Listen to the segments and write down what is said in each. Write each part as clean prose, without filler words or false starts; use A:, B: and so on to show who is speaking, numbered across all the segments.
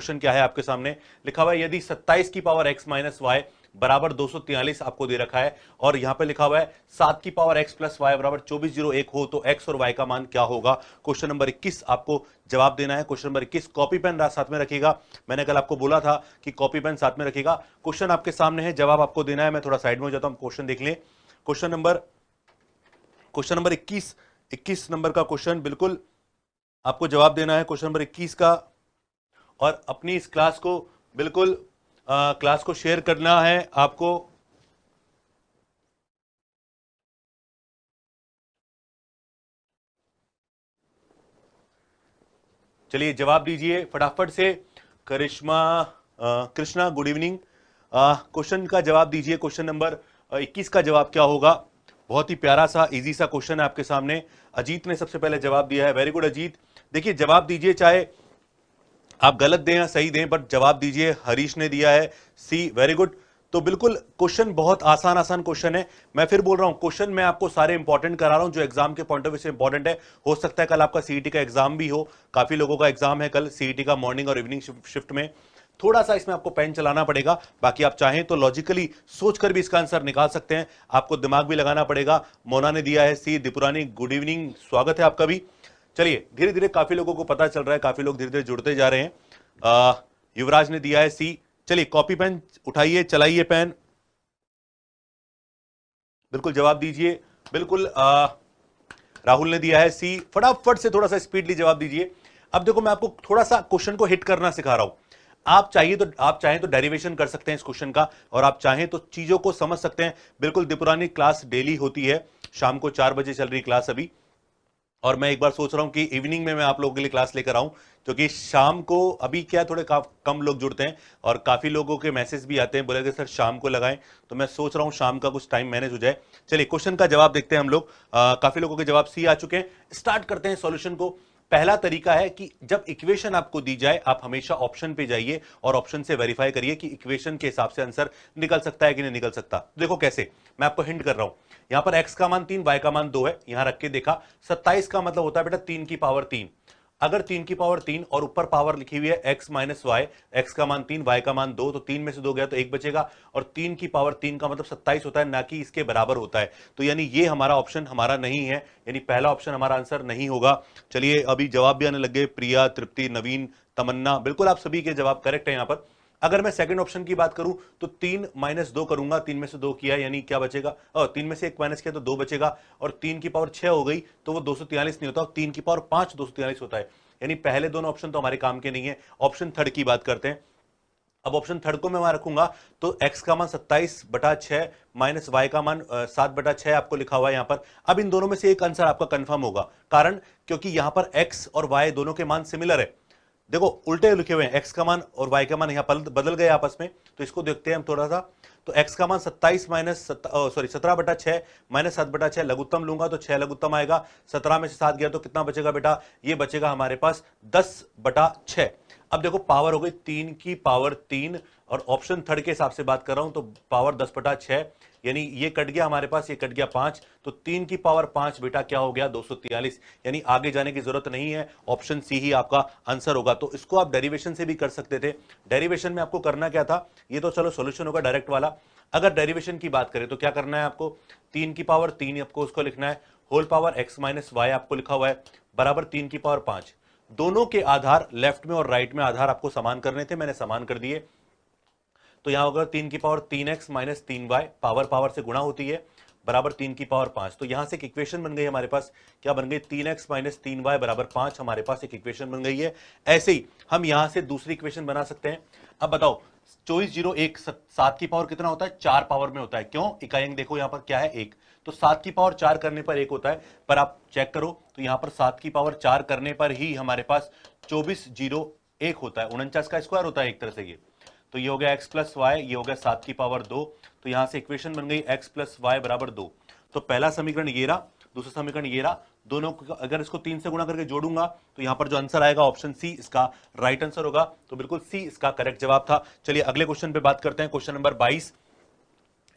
A: Question क्या है आपके सामने लिखा हुआ है, यदि 27 की पावर x माइनस वाई बराबर 243 आपको दे रखा है और यहां पे लिखा हुआ है 7 की पावर x प्लस वाई बराबर 2401 हो तो x और y का मान क्या होगा। क्वेश्चन नंबर 21 आपको जवाब देना है। क्वेश्चन नंबर 21 कॉपी पेन साथ में रखिएगा, मैंने कल आपको बोला था कि कॉपी पेन साथ में रखिएगा। क्वेश्चन आपके सामने है, जवाब आपको देना है। मैं थोड़ा साइड में हो जाता हूं, क्वेश्चन देख लें। क्वेश्चन नंबर 21 नंबर का क्वेश्चन बिल्कुल आपको जवाब देना है क्वेश्चन नंबर 21 का, और अपनी इस क्लास को बिल्कुल क्लास को शेयर करना है आपको। चलिए जवाब दीजिए फटाफट से। Krishna good evening. क्वेश्चन का जवाब दीजिए। क्वेश्चन नंबर 21 का जवाब क्या होगा। बहुत ही प्यारा सा इजी सा क्वेश्चन है आपके सामने। अजीत ने सबसे पहले जवाब दिया है, वेरी गुड अजीत। देखिए जवाब दीजिए, चाहे आप गलत दें या सही दें, बट जवाब दीजिए। हरीश ने दिया है सी, वेरी गुड। तो बिल्कुल क्वेश्चन बहुत आसान क्वेश्चन है। मैं फिर बोल रहा हूं, क्वेश्चन मैं आपको सारे इंपॉर्टेंट करा रहा हूं जो एग्जाम के पॉइंट ऑफ व्यू से इंपॉर्टेंट है। हो सकता है कल आपका सीईटी का एग्जाम भी हो, काफी लोगों का एग्जाम है कल सीईटी का, मॉर्निंग और इवनिंग शिफ्ट में। थोड़ा सा इसमें आपको पेन चलाना पड़ेगा, बाकी आप चाहें तो लॉजिकली सोचकर भी इसका आंसर निकाल सकते हैं। आपको दिमाग भी लगाना पड़ेगा। मोना ने दिया है सी। दीपुरानी गुड इवनिंग, स्वागत है आपका भी। चलिए धीरे धीरे काफी लोगों को पता चल रहा है, काफी लोग धीरे धीरे जुड़ते जा रहे हैं। युवराज ने दिया है सी। चलिए कॉपी पेन उठाइए, चलाइए पेन, बिल्कुल जवाब दीजिए। बिल्कुल राहुल ने दिया है सी। फटाफट से थोड़ा सा स्पीडली जवाब दीजिए। अब देखो मैं आपको थोड़ा सा क्वेश्चन को हिट करना सिखा रहा हूं। आप चाहें तो डेरिवेशन कर सकते हैं इस क्वेश्चन का, और आप चाहें तो चीजों को समझ सकते हैं। बिल्कुल दीपुरानी क्लास डेली होती है, शाम को 4 बजे चल रही क्लास अभी, और मैं एक बार सोच रहा हूं कि इवनिंग में मैं आप लोगों के लिए क्लास लेकर आऊं, क्योंकि शाम को अभी क्या थोड़े कम लोग जुड़ते हैं और काफी लोगों के मैसेज भी आते हैं, बोले कि सर शाम को लगाएं, तो मैं सोच रहा हूं शाम का कुछ टाइम मैनेज हो जाए। चलिए क्वेश्चन का जवाब देखते हैं हम लोग। काफी लोगों के जवाब सी आ चुके हैं। स्टार्ट करते हैं सॉल्यूशन को। पहला तरीका है कि जब इक्वेशन आपको दी जाए आप हमेशा ऑप्शन पे जाइए और ऑप्शन से वेरीफाई करिए कि इक्वेशन के हिसाब से आंसर निकल सकता है कि नहीं निकल सकता। देखो कैसे, मैं आपको हिंट कर रहा हूं। यहां पर x का मान 3, y का मान 2 है, यहां रख के देखा। 27 का मतलब होता है बेटा 3 की पावर 3। अगर 3 की पावर 3 और ऊपर पावर लिखी हुई है x माइनस वाई, x का मान 3, y का मान 2, तो 3 में से 2 गया तो 1 बचेगा, और 3 की पावर 3 का मतलब 27 होता है, ना कि इसके बराबर होता है। तो यानी ये हमारा ऑप्शन हमारा नहीं है, यानी पहला ऑप्शन हमारा आंसर नहीं होगा। चलिए अभी जवाब भी आने लग गए। प्रिया, तृप्ति, नवीन, तमन्ना, बिल्कुल आप सभी के जवाब करेक्ट है यहां पर। अगर मैं सेकंड ऑप्शन की बात करूं तो 3 माइनस 2 करूंगा, 3 में से 2 किया यानी क्या बचेगा, 3 में से 1 माइनस किया तो 2 बचेगा, और 3 की पावर 6 हो गई तो वो 243 नहीं होता, 3 की पावर 5 243 होता है। यानी पहले दोनों ऑप्शन तो हमारे काम के नहीं है। ऑप्शन थर्ड की बात करते हैं। अब ऑप्शन थर्ड को मैं वहां रखूंगा तो x का मान 27/6 माइनस y का मान 7/6 आपको लिखा हुआ है यहां पर। अब इन दोनों में से एक आंसर आपका कंफर्म होगा, कारण क्योंकि यहां पर x और y दोनों के मान सिमिलर है। देखो उल्टे लिखे हुए हैं, x का मान और y का मान यहां पर बदल गए आपस में, तो इसको देखते हैं हम थोड़ा सा। तो x का मान 17/6 माइनस 7/6 लघुत्तम लूंगा तो 6 लघुत्तम आएगा। 17 में से 7 गया तो कितना बचेगा बेटा, ये बचेगा हमारे पास 10/6। अब देखो पावर हो गई 3 की पावर 3, और ऑप्शन थर्ड के हिसाब से बात कर रहा हूं तो पावर 10/6, यानी ये कट गया हमारे पास, ये कट गया 5, तो 3 की पावर 5 बेटा क्या हो गया 243, यानी आगे जाने की जरूरत नहीं है, ऑप्शन सी ही आपका आंसर होगा। तो इसको आप डेरिवेशन से भी कर सकते थे। डेरिवेशन में आपको करना क्या था, ये तो चलो सॉल्यूशन होगा डायरेक्ट वाला। अगर डेरिवेशन की बात करें तो क्या करना है आपको, 3 की पावर 3 आपको उसको लिखना है, whole power x minus y आपको लिखा हुआ है, बराबर 3 की पावर 5। दोनों के आधार लेफ्ट में और राइट में आधार आपको समान करने थे, मैंने समान कर दिए। तो यहां होगा 3 की power 3x minus 3y, power power से गुणा होती है, बराबर 3 की पावर 5। तो यहां से एक इक्वेशन बन गई हमारे पास, क्या बन गई, 3x माइनस 3y बराबर 5, हमारे पास एक इक्वेशन बन गई है। ऐसे ही हम यहां से दूसरी इक्वेशन बना सकते हैं। अब बताओ 2401 7 की पावर कितना होता है, 4 पावर में होता है। क्यों, इकाई अंक देखो यहां पर क्या है 1, तो 7 की पावर 4 करने पर 1 होता है, पर आप चेक करो तो यहां पर 7 की पावर 4 करने पर ही हमारे पास 2401 होता है, 49 का स्क्वायर होता है एक तरह से ये। तो ये हो गया x प्लस वाई, ये हो गया 7 की पावर 2, तो यहां से इक्वेशन बन गई x प्लस वाई बराबर 2। तो पहला समीकरण ये रहा, दूसरा समीकरण ये रहा, दोनों अगर इसको 3 से गुणा करके जोड़ूंगा तो यहां पर जो आंसर आएगा ऑप्शन सी इसका राइट आंसर होगा। तो बिल्कुल सी इसका करेक्ट जवाब था। चलिए अगले क्वेश्चन पे बात करते हैं, क्वेश्चन नंबर 22।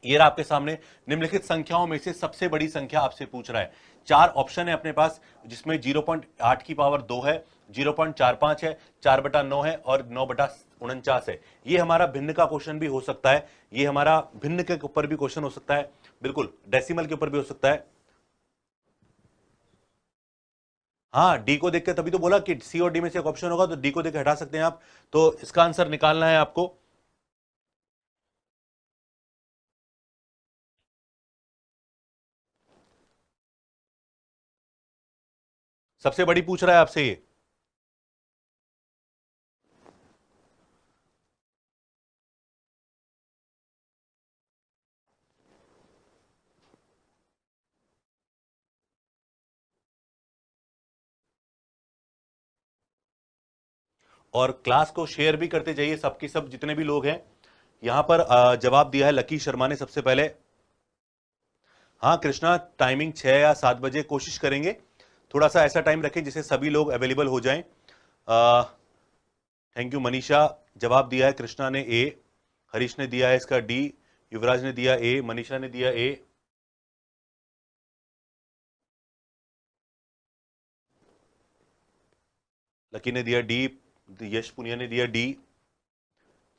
A: ये रहा आपके सामने, निम्नलिखित संख्याओं में से सबसे बड़ी संख्या आपसे पूछ रहा है। 4 ऑप्शन है अपने पास, जिसमें 0.8 की पावर 2 है, 0.45 है, 4/9 है और 9/49 है। ये हमारा भिन्न का क्वेश्चन भी हो सकता है, ये हमारा भिन्न के ऊपर भी क्वेश्चन हो सकता है, बिल्कुल डेसिमल के ऊपर भी हो सकता है। हाँ, डी को देख के तभी तो बोला कि सी और डी में से एक ऑप्शन होगा, तो डी को देख के हटा सकते हैं आप। तो इसका आंसर निकालना है आपको। सबसे बड़ी पूछ रहा है आपसे ये। और क्लास को शेयर भी करते जाइए, सबके सब जितने भी लोग हैं। यहां पर जवाब दिया है लकी शर्मा ने सबसे पहले। हाँ कृष्णा, टाइमिंग 6 या 7 बजे कोशिश करेंगे, थोड़ा सा ऐसा टाइम रखें जिससे सभी लोग अवेलेबल हो जाएं। Thank you Manisha. जवाब दिया है कृष्णा ने ए, हरीश ने दिया है इसका डी, युवराज ने दिया ए, मनीषा ने दिया ए। लकी ने दिया डी, यश पुनिया ने दिया डी।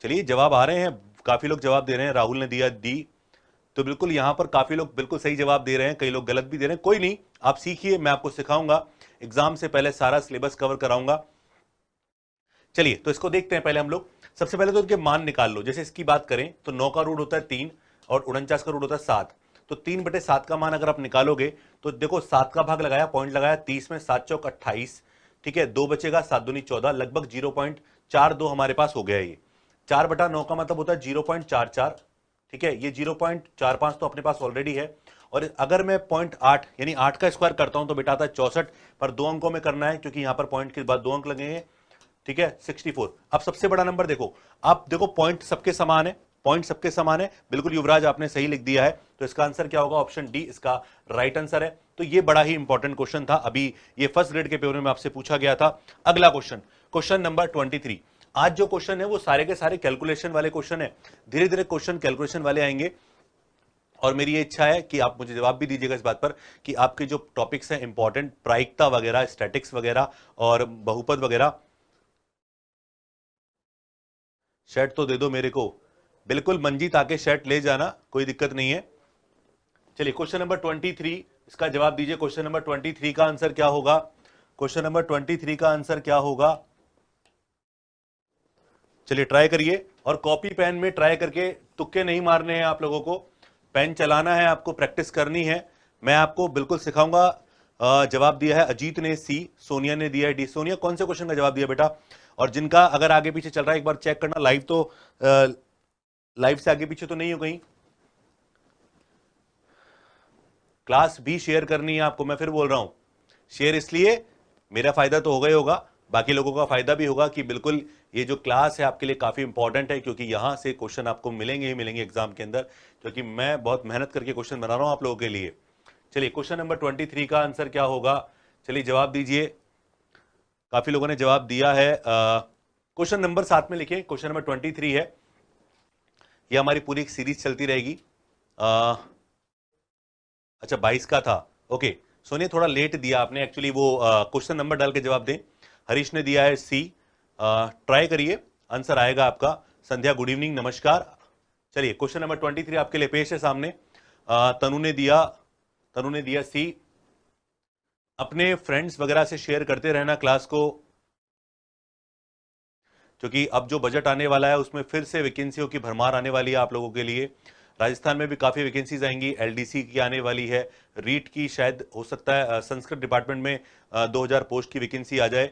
A: चलिए जवाब आ रहे हैं, काफी लोग जवाब दे रहे हैं। राहुल ने दिया डी, तो बिल्कुल यहां पर काफी लोग बिल्कुल सही जवाब दे रहे हैं, कई लोग गलत भी दे रहे हैं। कोई नहीं, आप सीखिए, मैं आपको सिखाऊंगा, एग्जाम से पहले सारा सिलेबस कवर कराऊंगा। चलिए तो इसको देखते हैं। पहले हम लोग सबसे पहले तो इनके मान निकाल लो। जैसे इसकी बात करें तो 9 का रूट होता है 3 और 49 का रूट होता है 7। तो 3/7 का मान अगर आप निकालोगे तो देखो 7 का भाग लगाया, पॉइंट लगाया, 30 में 7 चौक 28, ठीक है, 2 बचेगा, 7 दूनी 14, लगभग 0.42 हमारे पास हो गया। ये 4/9 का मतलब होता है 0.44, ठीक है, ये 0.45 तो अपने पास ऑलरेडी है। और अगर मैं 0.8 यानी 8 का स्क्वायर करता हूं तो बेटा आता है 64, पर 2 अंकों में करना है क्योंकि यहां पर पॉइंट के बाद 2 अंक लगेंगे, ठीक है, 64। अब सबसे बड़ा नंबर देखो, आप देखो पॉइंट सबके समान है, पॉइंट सबके समान है, बिल्कुल युवराज आपने सही लिख दिया है। तो इसका आंसर क्या होगा? ऑप्शन डी इसका राइट आंसर है। तो ये बड़ा ही इंपॉर्टेंट क्वेश्चन था, अभी ये फर्स्ट ग्रेड के पेपर में आपसे पूछा गया था। अगला क्वेश्चन, क्वेश्चन नंबर 23। आज जो क्वेश्चन है वो सारे के सारे कैलकुलेशन वाले क्वेश्चन है, धीरे धीरे क्वेश्चन कैलकुलेशन वाले आएंगे। और मेरी ये इच्छा है कि आप मुझे जवाब भी दीजिएगा इस बात पर कि आपके जो टॉपिक्स हैं इंपॉर्टेंट, प्रायिकता वगैरह, स्टैटिक्स वगैरह और बहुपद वगैरह। शर्ट तो दे दो मेरे को, बिल्कुल मंजीत आके शर्ट ले जाना, कोई दिक्कत नहीं है। चलिए क्वेश्चन नंबर 23, इसका जवाब दीजिए। क्वेश्चन नंबर 23 का आंसर क्या होगा? क्वेश्चन नंबर 23 का आंसर क्या होगा? चलिए ट्राई करिए, और कॉपी पेन में ट्राई करके तुक्के नहीं मारने हैं आप लोगों को, पेन चलाना है, आपको प्रैक्टिस करनी है, मैं आपको बिल्कुल सिखाऊंगा। जवाब दिया है अजीत ने सी, सोनिया ने दिया है डी। सोनिया कौन से क्वेश्चन का जवाब दिया बेटा? और जिनका अगर आगे पीछे चल रहा है एक बार चेक करना, लाइव तो लाइव से आगे पीछे तो नहीं हो कहीं। क्लास भी शेयर करनी है आपको, मैं फिर बोल रहा हूं, शेयर इसलिए मेरा फायदा तो होगा ही होगा, बाकी लोगों का फायदा भी होगा कि बिल्कुल ये जो क्लास है आपके लिए काफी इंपॉर्टेंट है, क्योंकि यहां से क्वेश्चन आपको मिलेंगे ही मिलेंगे एग्जाम के अंदर, क्योंकि मैं बहुत मेहनत करके क्वेश्चन बना रहा हूं आप लोगों के लिए। चलिए क्वेश्चन नंबर 23 का आंसर क्या होगा? चलिए जवाब दीजिए, काफी लोगों ने जवाब दिया है। क्वेश्चन नंबर 7 में लिखिए, क्वेश्चन नंबर 23 है, ये हमारी पूरी एक सीरीज चलती रहेगी। अच्छा 22 का था, ओके। सोनिया थोड़ा लेट दिया आपने एक्चुअली, वो क्वेश्चन नंबर डाल के जवाब दें। हरीश ने दिया है सी, ट्राई करिए, आंसर आएगा आपका। संध्या गुड इवनिंग, नमस्कार। चलिए क्वेश्चन नंबर 23 आपके लिए पेश है सामने। तनु ने दिया सी। अपने फ्रेंड्स वगैरह से शेयर करते रहना क्लास को, क्योंकि अब जो बजट आने वाला है उसमें फिर से वैकेंसियों की भरमार आने वाली है आप लोगों के लिए। राजस्थान में भी काफी वैकेंसीज आएंगी, एलडीसी की आने वाली है, रीट की शायद हो सकता है, संस्कृत डिपार्टमेंट में 2000 पोस्ट की वैकेंसी आ जाए।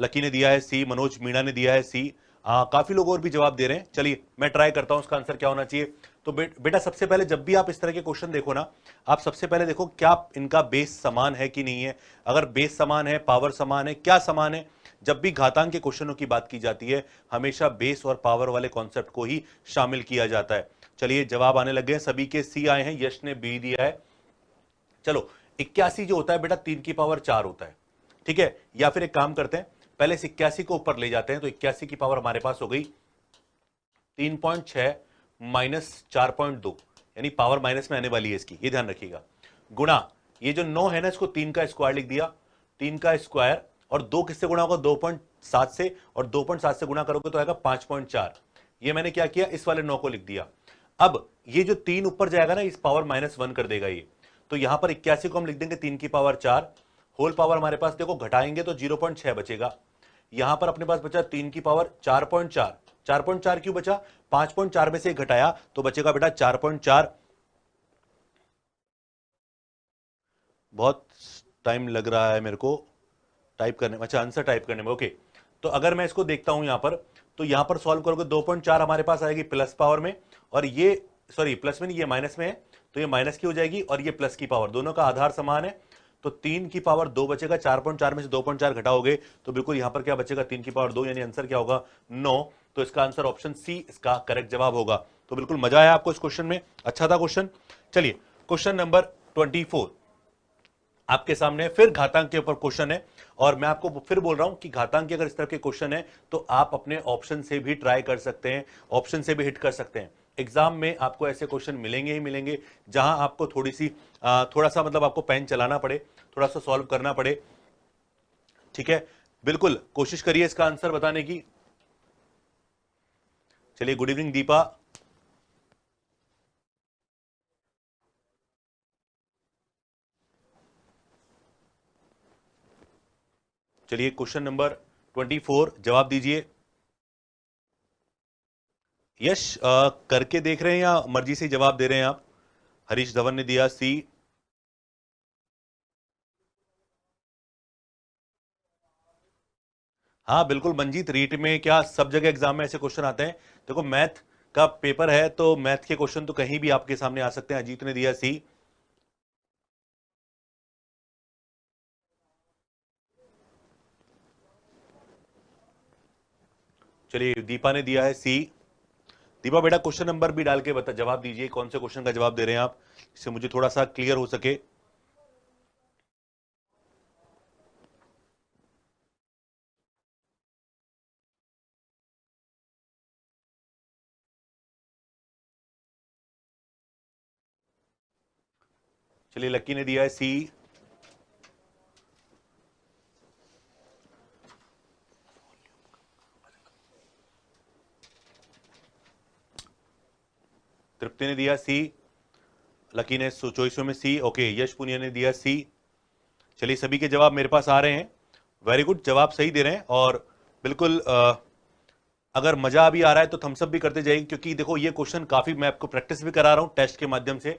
A: लकी ने दिया है सी, मनोज मीणा ने दिया है सी। काफी लोग और भी जवाब दे रहे हैं। चलिए मैं ट्राई करता हूं उसका आंसर क्या होना चाहिए। तो बेटा सबसे पहले जब भी आप इस तरह के क्वेश्चन देखो ना, आप सबसे पहले देखो क्या इनका बेस समान है कि नहीं है। अगर बेस समान है, पावर समान है, क्या समान है। जब भी घातांक के क्वेश्चनों की बात की जाती है हमेशा बेस और पावर वाले कॉन्सेप्ट को ही शामिल किया जाता है। चलिए जवाब आने लगे हैं, सभी के सी आए हैं, यश ने बी दिया है। चलो 81 जो होता है बेटा 3 की पावर 4 होता है, ठीक है। या फिर एक काम करते हैं, पहले इस 81 को ऊपर ले जाते हैं, तो 81 की पावर हमारे पास हो गई 3.6 माइनस 4.2, यानी पावर माइनस में आने वाली है इसकी, ये ध्यान रखिएगा। गुणा ये जो 9 है ना, इसको 3 का स्क्वायर लिख दिया, 3 का स्क्वायर और 2 किससे गुणा होगा, 2.7 से, और 2.7 से गुणा करोगे तो आएगा 5.4। ये मैंने क्या किया, इस वाले 9 को लिख दिया। अब ये जो 3 ऊपर जाएगा ना, इस पावर -1 कर देगा ये, तो यहां पर 81 को हम लिख देंगे 3 की पावर 4, होल पावर हमारे पास देखो घटाएंगे तो 0.6 बचेगा। यहां पर अपने पास बचा 3 की पावर 4.4। 4.4 क्यों बचा, 5.4 में से घटाया तो बचेगा बेटा 4.4। बहुत टाइम लग रहा है मेरे को टाइप करने में, अच्छा आंसर टाइप करने में, ओके। तो अगर मैं इसको देखता हूं यहां पर, तो यहां पर सॉल्व करोगे 2.4 हमारे पास आएगी प्लस पावर में, और ये सॉरी प्लस में नहीं, ये माइनस में है, तो ये माइनस की हो जाएगी, और ये प्लस की पावर, दोनों का आधार समान है, तो 3 की पावर 2 बचेगा। 4.4 में से 2.4 घटाओगे तो बिल्कुल यहां पर क्या बचेगा, 3 की पावर 2, यानी आंसर क्या होगा, 9। तो इसका आंसर ऑप्शन सी इसका करेक्ट जवाब होगा। तो बिल्कुल मजा आया आपको इस क्वेश्चन में, अच्छा था क्वेश्चन। चलिए क्वेश्चन नंबर 24 आपके सामने फिर घातांक के ऊपर क्वेश्चन है, और मैं आपको फिर बोल रहा हूं कि घातांक के अगर इस तरह के क्वेश्चन है तो आप अपने ऑप्शन से भी ट्राई कर सकते हैं, ऑप्शन से भी हिट कर सकते हैं। एग्जाम में आपको ऐसे क्वेश्चन मिलेंगे ही मिलेंगे जहां आपको थोड़ा सा मतलब आपको पेन चलाना पड़े, थोड़ा सा सॉल्व करना पड़े, ठीक है। बिल्कुल कोशिश करिए इसका आंसर बताने की। चलिए, गुड इवनिंग दीपा। चलिए क्वेश्चन नंबर 24 जवाब दीजिए। यश करके देख रहे हैं या मर्जी से जवाब दे रहे हैं आप? हरीश धवन ने दिया सी। हाँ बिल्कुल मंजीत, रीट में क्या सब जगह एग्जाम में ऐसे क्वेश्चन आते हैं। देखो मैथ का पेपर है तो मैथ के क्वेश्चन तो कहीं भी आपके सामने आ सकते हैं। अजीत ने दिया सी। चलिए दीपा ने दिया है सी। दीपा बेटा क्वेश्चन नंबर भी डाल के बता जवाब दीजिए, कौन से क्वेश्चन का जवाब दे रहे हैं आप, जिससे मुझे थोड़ा सा क्लियर हो सके। चलिए लक्की ने दिया है सी। तृप्ति ने दिया सी। लकी ने चॉइसों में सी, ओके। यश पुनिया ने दिया सी। चलिए सभी के जवाब मेरे पास आ रहे हैं, वेरी गुड, जवाब सही दे रहे हैं। और बिल्कुल अगर मजा अभी आ रहा है तो थम्सअप भी करते जाइए, क्योंकि देखो ये क्वेश्चन काफी मैं आपको प्रैक्टिस भी करा रहा हूं टेस्ट के माध्यम से।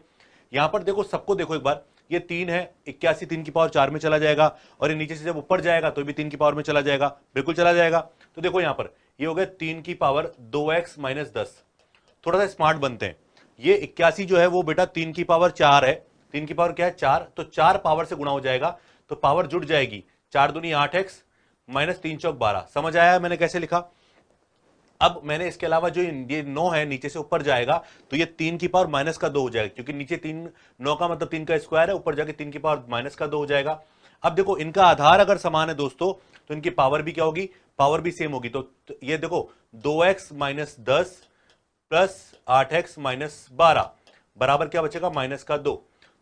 A: यहां पर देखो सबको देखो एक बार, ये 3 है, 81 3 की पावर 4 में चला जाएगा, और ये नीचे से जब ऊपर जाएगा तो भी 3 की पावर में चला जाएगा, बिल्कुल चला जाएगा। तो देखो यहां पर ये हो गया 3 की पावर 2x-10। थोड़ा सा स्मार्ट बनते हैं। ये 81 जो है वो बेटा 3 की पावर 4 है, 3 की पावर क्या है 4, तो 4 पावर से गुणा हो जाएगा, तो पावर जुड़ जाएगी, 4 दूनी 8x माइनस 3 चौक 12। समझ आया मैंने कैसे लिखा? अब मैंने इसके अलावा जो ये 9 है नीचे से ऊपर जाएगा, तो ये 3 की पावर माइनस का 2 हो जाएगा, क्योंकि नीचे 3 9 का मतलब 3 का स्क्वायर है, ऊपर जाके 3 की पावर माइनस का 2 हो जाएगा। अब देखो इनका आधार अगर समान है दोस्तों, तो इनकी पावर भी क्या होगी, पावर भी सेम होगी। तो ये देखो 2x-10 प्लस 8x-12 बराबर क्या बचेगा, -2।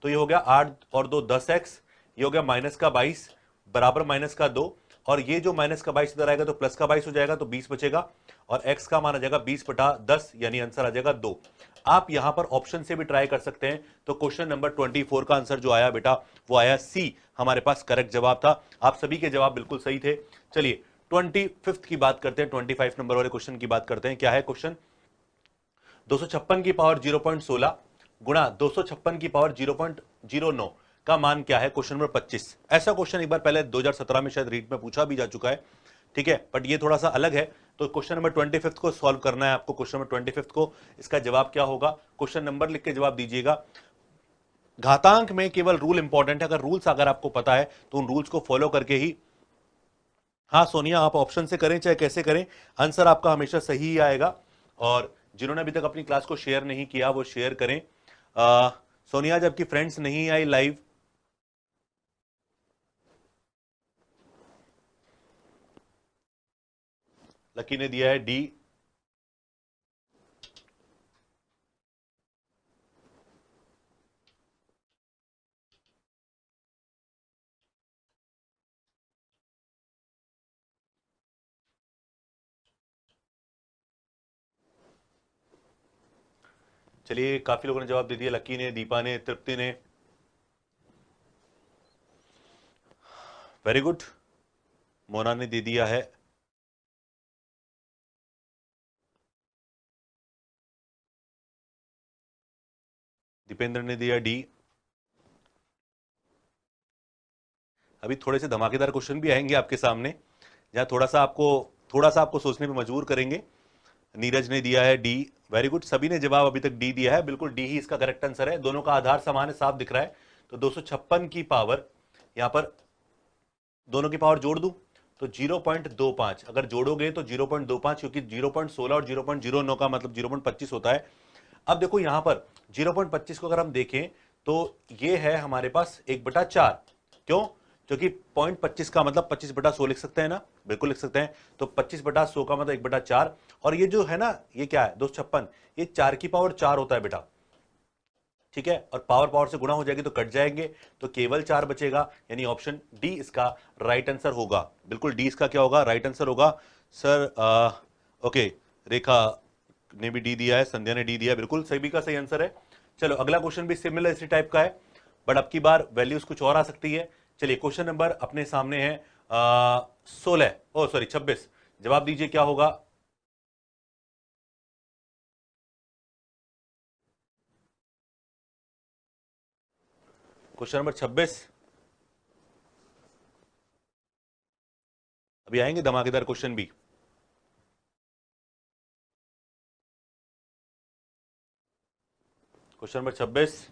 A: तो ये हो गया 8 और 2 10x, ये हो गया -22 बराबर -2। और ये जो -22 इधर आएगा तो +22 हो जाएगा, तो 20 बचेगा, और x का मान आ जाएगा 20/10, यानी आंसर आ जाएगा 2। आप यहां पर ऑप्शन से भी ट्राई कर सकते हैं। तो क्वेश्चन नंबर 24 का आंसर जो आया बेटा वो आया सी, हमारे पास करेक्ट जवाब था। आप सभी के जवाब बिल्कुल सही थे। चलिए 25 की बात करते हैं, 25 नंबर वाले क्वेश्चन की बात करते हैं। क्या है क्वेश्चन, 256 की पावर 0.16 गुणा 256 की पावर 0.09 का मान क्या है, क्वेश्चन नंबर 25। ऐसा क्वेश्चन एक बार पहले 2017 में शायद रीट में पूछा भी जा चुका है, ठीक है, बट ये थोड़ा सा अलग है। तो क्वेश्चन नंबर 25 को सॉल्व करना है आपको। क्वेश्चन नंबर 25 को, इसका जवाब क्या होगा, क्वेश्चन नंबर लिख के जवाब दीजिएगा। घातांक में केवल रूल इंपॉर्टेंट है, अगर रूल्स अगर आपको पता है तो उन रूल्स को फॉलो करके ही, हाँ सोनिया आप ऑप्शन से करें चाहे कैसे करें, आंसर आपका हमेशा सही ही आएगा। और जिन्होंने अभी तक अपनी क्लास को शेयर नहीं किया वो शेयर करें। सोनिया जबकि फ्रेंड्स नहीं आई लाइव, लकी ने दिया है डी। चलिए, काफी लोगों ने जवाब दे दिया, लकी ने, दीपा ने, तृप्ति ने, वेरी गुड। मोना ने दे दिया है, दीपेंद्र ने दिया डी। अभी थोड़े से धमाकेदार क्वेश्चन भी आएंगे आपके सामने, जहां थोड़ा सा आपको सोचने पे मजबूर करेंगे। नीरज ने दिया है डी, वेरी गुड। सभी ने जवाब अभी तक डी दिया है, बिल्कुल डी ही इसका करेक्ट आंसर है। दोनों का आधार समान है, साफ दिख रहा है। तो 256 की पावर, यहां पर दोनों की पावर जोड़ दूं तो 0.25, अगर जोड़ोगे तो 0.25, क्योंकि 0.16 और 0.09 का मतलब 0.25 होता है। अब देखो यहां पर 0.25 को अगर हम देखें तो ये है हमारे पास 1/4। क्यों? क्योंकि 0.25 का मतलब 25/100 लिख सकते हैं ना, बिल्कुल लिख सकते हैं। तो 25/100 का मतलब 1/4, और ये जो है ना, ये क्या है 256, ये 4 की पावर 4 होता है बेटा, ठीक है। और पावर पावर से गुणा हो जाएगी तो कट जाएंगे, तो केवल 4 बचेगा, यानी ऑप्शन डी इसका राइट आंसर होगा। बिल्कुल डी इसका क्या होगा, राइट आंसर होगा सर। ओके, रेखा ने भी डी दिया है, संध्या ने डी दिया है, बिल्कुल सभी का सही आंसर है। चलो अगला क्वेश्चन भी सिमिलर इसी टाइप का है, बट अब की बार वैल्यूज कुछ और आ सकती है। चलिए क्वेश्चन नंबर अपने सामने है 26। जवाब दीजिए क्या होगा। क्वेश्चन नंबर 26, अभी आएंगे धमाकेदार क्वेश्चन भी। क्वेश्चन नंबर 26,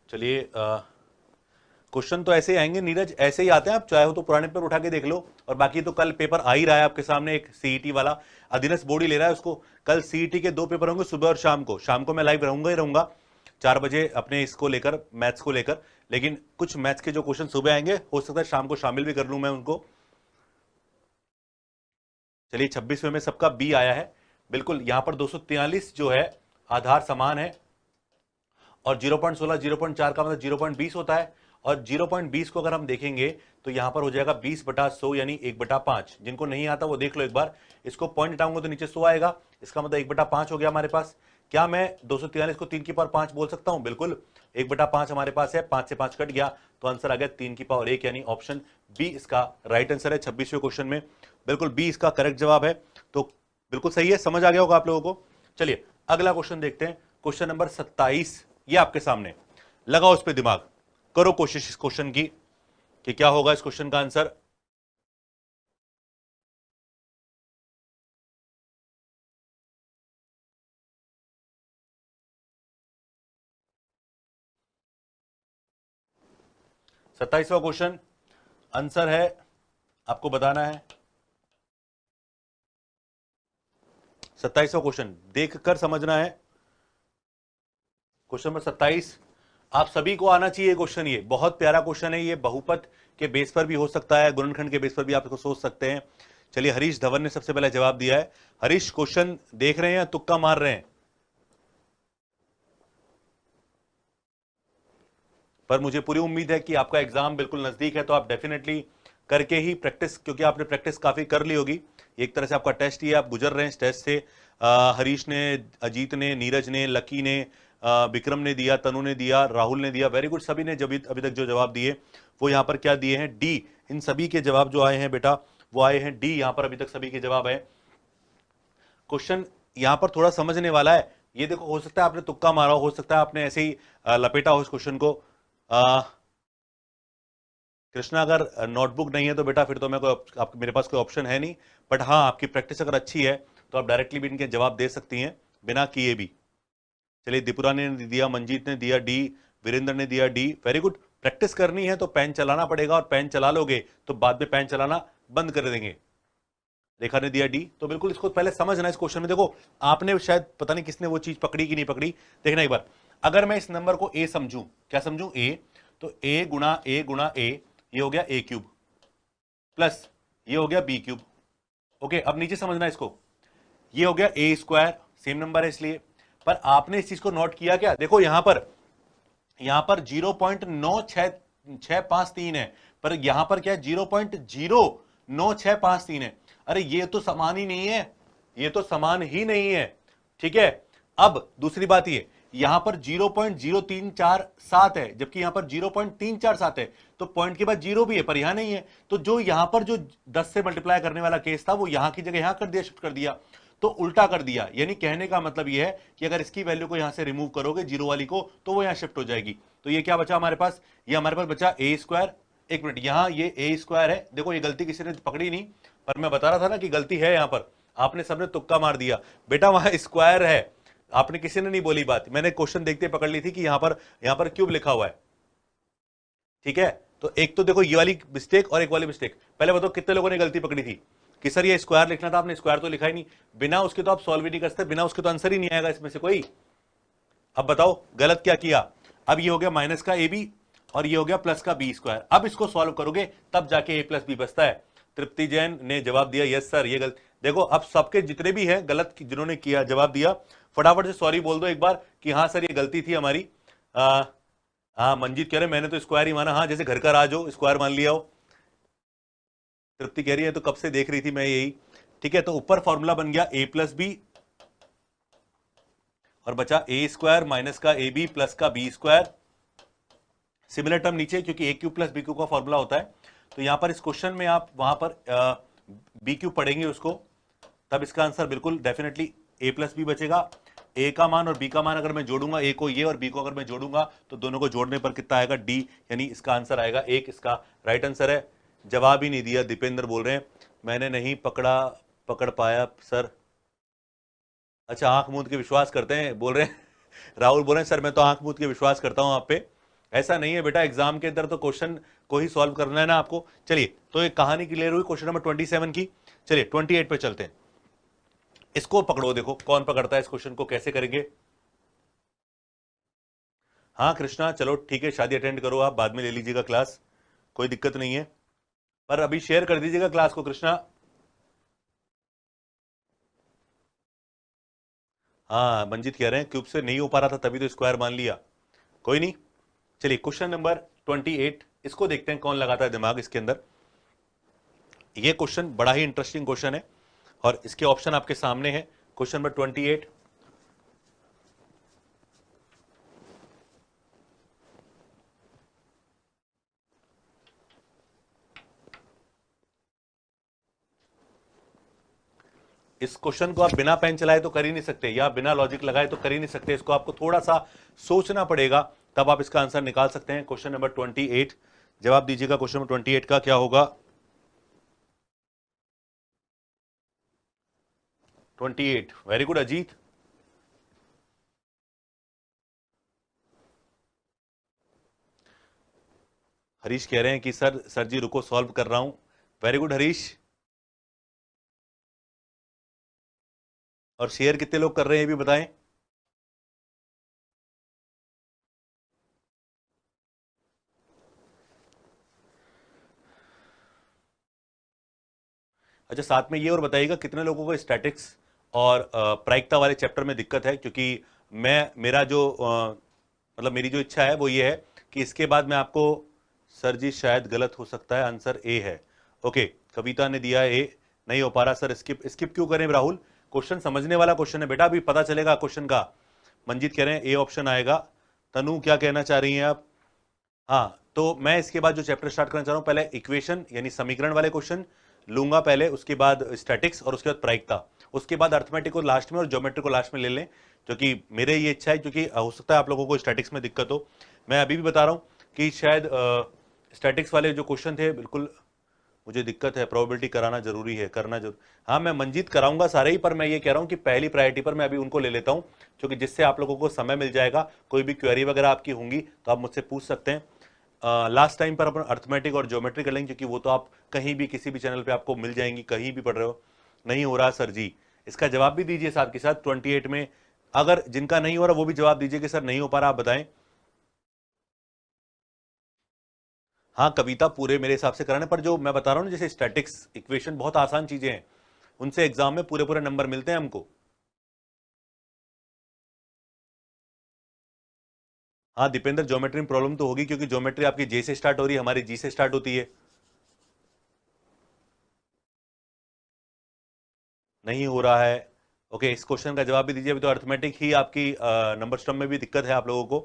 A: चलिए क्वेश्चन तो ऐसे ही आएंगे नीरज, ऐसे ही आते हैं, आप चाहे हो तो पुराने पेपर उठा के देख लो, और बाकी तो कल पेपर आ ही रहा है आपके सामने, एक सीईटी वाला अधीनस्थ बोर्ड ही ले रहा है उसको। कल सीईटी के 2 पेपर होंगे, सुबह और शाम को। शाम को मैं लाइव रहूंगा ही रहूंगा 4 बजे अपने इसको लेकर, मैथ्स को लेकर। लेकिन कुछ मैथ्स के जो क्वेश्चन सुबह आएंगे, हो सकता है शाम को शामिल भी कर लूं मैं उनको। चलिए 26वें में सबका बी आया है, बिल्कुल। यहां पर 243 जो है आधार समान है, और 0.16 0.4 का मतलब 0.20 होता है, और 0.20 को अगर हम देखेंगे तो यहां पर हो जाएगा 20/100, यानी 1/5। जिनको नहीं आता वो देख लो एक बार, इसको पॉइंट हटाऊंगा तो नीचे 100 आएगा, इसका मतलब 1/5 हो गया हमारे पास। क्या मैं 243 को 3 की पावर 5 बोल सकता हूं? बिल्कुल, 1/5 हमारे पास है, 5 से 5 कट गया, तो आंसर आ गया 3 की पावर 1, यानी ऑप्शन बी इसका राइट आंसर है 26वें क्वेश्चन में। बिल्कुल बी इसका करेक्ट जवाब है, तो बिल्कुल सही है, समझ आ गया होगा आप लोगों को। चलिए अगला क्वेश्चन देखते हैं, क्वेश्चन नंबर 27, ये आपके सामने। लगाओ इस पे दिमाग, करो कोशिश इस क्वेश्चन की कि क्या होगा इस क्वेश्चन का आंसर। सत्ताईसवां क्वेश्चन, आंसर है आपको बताना है। 27वां क्वेश्चन देखकर समझना है। क्वेश्चन नंबर 27, आप सभी को आना चाहिए क्वेश्चन, ये बहुत प्यारा क्वेश्चन है, ये बहुपद के बेस पर भी हो सकता है, गुणनखंड के बेस पर भी आप इसको सोच सकते हैं। चलिए हरीश धवन ने सबसे पहले जवाब दिया है। हरीश क्वेश्चन देख रहे हैं या तुक्का मार रहे हैं? पर मुझे पूरी उम्मीद है कि आपका एग्जाम बिल्कुल नजदीक है, तो आप डेफिनेटली करके ही प्रैक्टिस, क्योंकि आपने प्रैक्टिस काफी कर ली होगी, एक तरह से आपका टेस्ट ही है, आप गुजर रहे हैं इस टेस्ट से। हरीश ने, अजीत ने, नीरज ने, लकी ने, विक्रम ने दिया, तनु ने दिया, राहुल ने दिया, वेरी गुड। सभी ने जब अभी तक जो जवाब दिए वो यहां पर क्या दिए हैं, डी। इन सभी के जवाब जो आए हैं बेटा वो आए हैं डी, यहां पर अभी तक सभी के जवाब है। क्वेश्चन यहां पर थोड़ा समझने वाला है, ये देखो, हो सकता है आपने तुक्का मारा हो सकता है आपने ऐसे ही लपेटा हो इस क्वेश्चन को। कृष्णा अगर नोटबुक नहीं है तो बेटा फिर तो मैं मेरे पास कोई ऑप्शन है नहीं, बट हाँ आपकी प्रैक्टिस अगर अच्छी है तो आप डायरेक्टली भी इनके जवाब दे सकती हैं बिना किए भी। चलिए दीपुरा ने दिया, मंजीत ने दिया डी, वीरेंद्र ने दिया डी, वेरी गुड। प्रैक्टिस करनी है तो पेन चलाना पड़ेगा, और पेन चला लोगे तो बाद में पेन चलाना बंद कर देंगे। रेखा ने दिया डी, तो बिल्कुल इसको पहले समझना। इस क्वेश्चन में देखो, आपने शायद पता नहीं किसने वो चीज पकड़ी कि नहीं पकड़ी, देखना एक बार। अगर मैं इस नंबर को ए समझूं, क्या समझूं, ए, तो ए गुणा ए गुणा ए, ये हो गया ए क्यूब, प्लस ये हो गया बी क्यूब। ओके, अब नीचे समझना इसको, ये हो गया ए स्क्वायर, सेम नंबर है इसलिए। पर आपने इस चीज को नोट किया क्या, देखो यहां पर यहां पर 0.96653 है, पर यहां पर क्या है 0.09653 है। अरे ये तो समान ही नहीं है, ये तो समान ही नहीं है। ठीक है, अब दूसरी बात ये, यहां पर 0.0347 है जबकि यहां पर 0.347 है, तो पॉइंट के बाद जीरो भी है पर यहां नहीं है। तो जो यहां पर जो 10 से मल्टीप्लाई करने वाला केस था वो यहां की जगह यहां कर दिया, शिफ्ट कर दिया, तो उल्टा कर दिया। यानी कहने का मतलब यह है कि अगर इसकी वैल्यू को यहां से रिमूव करोगे जीरो वाली को, तो वो यहां शिफ्ट हो जाएगी। तो ये क्या बचा हमारे पास, ये हमारे पास बचा ए स्क्वायर। एक मिनट, यहां ये ए स्क्वायर है, देखो ये गलती किसी ने पकड़ी नहीं, पर मैं बता रहा था ना कि गलती है यहां पर, आपने सबने तुक्का मार दिया बेटा, वहां स्क्वायर है, आपने किसी ने नहीं बोली बात, मैंने क्वेश्चन देखते पकड़ ली थी कि यहां पर क्यूब लिखा हुआ है। ठीक है, तो एक तो देखो ये वाली मिस्टेक और एक वाली मिस्टेक। पहले बताओ कितने लोगों ने गलती पकड़ी थी कि सर ये स्क्वायर लिखना था, आपने स्क्वायर तो लिखा ही नहीं। बिना उसके तो आप सॉल्व ही नहीं कर सकते, बिना उसके तो आंसर ही नहीं आएगा इसमें से कोई। अब बताओ गलत क्या किया। अब ये हो गया माइनस का ए बी और ये हो गया प्लस का बी स्क्वायर। अब इसको सॉल्व करोगे तब जाके ए प्लस बी बचता है। तृप्ति जैन ने जवाब दिया यस सर ये गलत। देखो अब सबके जितने भी हैं गलत जिन्होंने किया जवाब दिया, फटाफट से सॉरी बोल दो एक बार कि हाँ सर ये गलती थी हमारी। हाँ मंजीत कह रहे मैंने तो स्क्वायर ही माना, हाँ जैसे घर का राज हो स्क्वायर मान लिया हो। तृप्ति कह रही है तो कब से देख रही थी मैं यही। ठीक है, तो ऊपर फॉर्मूला बन गया ए प्लस बी और बचा ए स्क्वायर माइनस का ए बी प्लस का बी स्क्वायर। सिमिलर टर्म नीचे क्योंकि ए क्यू प्लस बी क्यू का फॉर्मूला होता है, तो यहां पर इस क्वेश्चन में आप वहां पर बी क्यू पढ़ेंगे उसको, तब इसका आंसर बिल्कुल डेफिनेटली ए प्लस बी बचेगा। ए का मान और बी का मान अगर मैं जोड़ूंगा, ए को ये और बी को अगर मैं जोड़ूंगा तो दोनों को जोड़ने पर कितना आएगा डी, यानी इसका आंसर आएगा एक। इसका राइट आंसर है। जवाब ही नहीं दिया दीपेंद्र बोल रहे हैं मैंने नहीं पकड़ पाया सर। अच्छा आंख मूंद के विश्वास करते हैं बोल रहे हैं राहुल बोल रहे हैं सर मैं तो आंख मूंद के विश्वास करता हूं आप पे। ऐसा नहीं है बेटा, एग्जाम के अंदर तो क्वेश्चन को ही सॉल्व करना है ना आपको। चलिए तो एक कहानी क्लियर हुई क्वेश्चन नंबर 27 की। चलिए 28 पे चलते हैं। इसको पकड़ो, देखो कौन पकड़ता है इस क्वेश्चन को, कैसे करेंगे। हाँ कृष्णा चलो ठीक है, शादी अटेंड करो आप, बाद में ले लीजिएगा क्लास, कोई दिक्कत नहीं है, पर अभी शेयर कर दीजिएगा क्लास को कृष्णा। हाँ मंजित कह रहे हैं क्यूब से नहीं हो पा रहा था तभी तो स्क्वायर मान लिया, कोई नहीं। चलिए क्वेश्चन नंबर 28, इसको देखते हैं कौन लगाता है दिमाग इसके अंदर। ये क्वेश्चन बड़ा ही इंटरेस्टिंग क्वेश्चन है और इसके ऑप्शन आपके सामने है। क्वेश्चन नंबर 28, इस क्वेश्चन को आप बिना पेन चलाए तो कर ही नहीं सकते, या बिना लॉजिक लगाए तो कर ही नहीं सकते, इसको आपको थोड़ा सा सोचना पड़ेगा तब आप इसका आंसर निकाल सकते हैं। क्वेश्चन नंबर 28 जवाब दीजिएगा, क्वेश्चन नंबर 28 का क्या होगा। 28 वेरी गुड अजीत। हरीश कह रहे हैं कि सर जी रुको सॉल्व कर रहा हूं, वेरी गुड हरीश। और शेयर कितने लोग कर रहे हैं ये भी बताएं। अच्छा साथ में ये और बताइएगा कितने लोगों को स्टैटिक्स और प्रायिकता वाले चैप्टर में दिक्कत है, क्योंकि मेरा जो मतलब मेरी जो इच्छा है वो ये है कि इसके बाद मैं आपको, सर जी शायद गलत हो सकता है आंसर ए है। ओके कविता ने दिया ए, नहीं हो पा रहा सर, स्किप स्किप क्यों करें राहुल, क्वेश्चन समझने वाला क्वेश्चन है बेटा, अभी पता चलेगा क्वेश्चन का। मंजीत कह रहे हैं ए ऑप्शन आएगा। तनु क्या कहना चाह रही हैं आप। हाँ तो मैं इसके बाद जो चैप्टर स्टार्ट करना चाह रहा हूं, पहले इक्वेशन यानी समीकरण वाले क्वेश्चन लूंगा पहले, उसके बाद स्टैटिक्स और उसके बाद प्रायिकता, उसके बाद अर्थमेटिक को लास्ट में और ज्योमेट्री को लास्ट में ले लें, क्योंकि मेरे ये इच्छा है, क्योंकि हो सकता है आप लोगों को स्टैटिक्स में दिक्कत हो। मैं अभी भी बता रहा हूं कि शायद स्टैटिक्स वाले जो क्वेश्चन थे बिल्कुल मुझे दिक्कत है, प्रोबेबिलिटी कराना जरूरी है, करना जरूर। हाँ मैं मंजीत कराऊंगा सारे ही, पर मैं ये कह रहा हूं कि पहली प्रायोरिटी पर मैं अभी उनको ले लेता हूं, क्योंकि जिससे आप लोगों को समय मिल जाएगा, कोई भी क्वेरी वगैरह आपकी होंगी तो आप मुझसे पूछ सकते हैं। लास्ट टाइम पर अपन अर्थमेटिक और ज्योमेट्री कर लेंगे, क्योंकि वो तो आप कहीं भी किसी भी चैनल पे आपको मिल जाएंगी, कहीं भी पढ़ रहे हो। नहीं हो रहा सर जी, इसका जवाब भी दीजिए साथ के साथ 28 में, अगर जिनका नहीं हो रहा वो भी जवाब दीजिए कि सर नहीं हो पा रहा, आप बताएं। हाँ कविता पूरे मेरे हिसाब से कराने पर, जो मैं बता रहा हूँ ना जैसे स्टैटिक्स इक्वेशन बहुत आसान चीजें हैं, उनसे एग्जाम में पूरे पूरे नंबर मिलते हैं हमको। हाँ दीपेंद्र, ज्योमेट्री में प्रॉब्लम तो होगी क्योंकि ज्योमेट्री आपकी जे से स्टार्ट हो रही है, हमारी जी से स्टार्ट होती है। नहीं हो रहा है। ओके, इस क्वेश्चन का जवाब भी दीजिए। अभी तो अर्थमेटिक ही आपकी नंबर सिस्टम में भी दिक्कत है आप लोगों को।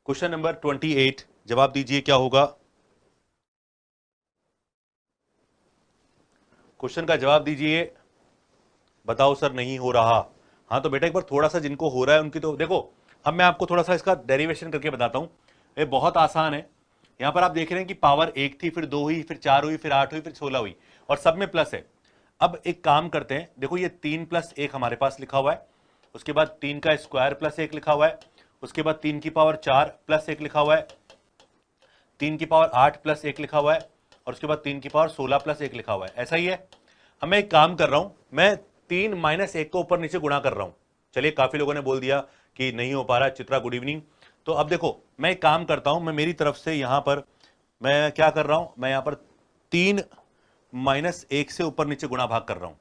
A: क्वेश्चन नंबर 28 जवाब दीजिए क्या होगा। क्वेश्चन का जवाब दीजिए। बताओ सर नहीं हो रहा। हाँ तो बेटा एक बार थोड़ा सा जिनको हो रहा है उनकी तो देखो, अब मैं आपको थोड़ा सा इसका डेरिवेशन करके बताता हूं। ये बहुत आसान है। यहां पर आप देख रहे हैं कि पावर 1 थी, फिर 2 हुई, फिर 4 हुई, फिर 8 हुई, फिर 16 हुई, और सब में प्लस है। अब एक काम करते हैं, देखो ये 3 + 1 हमारे पास लिखा हुआ है, उसके बाद 3 का स्क्वायर + 1 लिखा हुआ है, उसके बाद 3 की पावर 4 + 1 लिखा हुआ है, 3 की पावर 8 + 1 लिखा हुआ है, और उसके बाद 3 की पावर 16 + 1 लिखा हुआ है। ऐसा ही है। अब मैं एक काम कर रहा हूं, मैं 3 - 1 को ऊपर नीचे गुणा कर रहा हूं। चलिए, काफी लोगों ने बोल दिया कि नहीं हो पा रहा है। Chitra good evening. तो अब देखो मैं एक काम करता हूं, मैं मेरी तरफ से यहां पर मैं क्या कर रहा हूं, मैं यहां पर 3 - 1 से ऊपर नीचे गुणा भाग कर रहा हूं।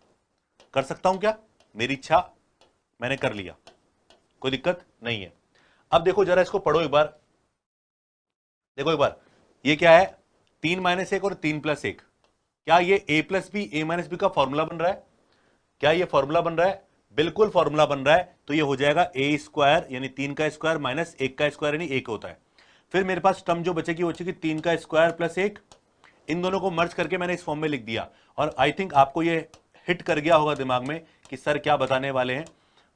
A: कर सकता हूं क्या? मेरी इच्छा, मैंने कर लिया, कोई दिक्कत नहीं है। अब देखो जरा इसको पढ़ो एक बार, देखो एक बार, ये क्या है? 3 - 1 और 3 + 1। क्या ये a + b a - b का फॉर्मूला बन रहा है? क्या ये फॉर्मूला बन रहा है? बिल्कुल फॉर्मूला बन रहा है। तो ये हो जाएगा a² यानी 3 का स्क्वायर - 1 का स्क्वायर यानी 1 होता है। फिर मेरे पास टर्म जो बचेगी वो बचेगी 3 का स्क्वायर + 1। इन दोनों को मर्ज करके मैंने इस फॉर्म में लिख दिया। और आई थिंक आपको ये हिट कर गया होगा दिमाग में कि सर क्या बताने वाले हैं,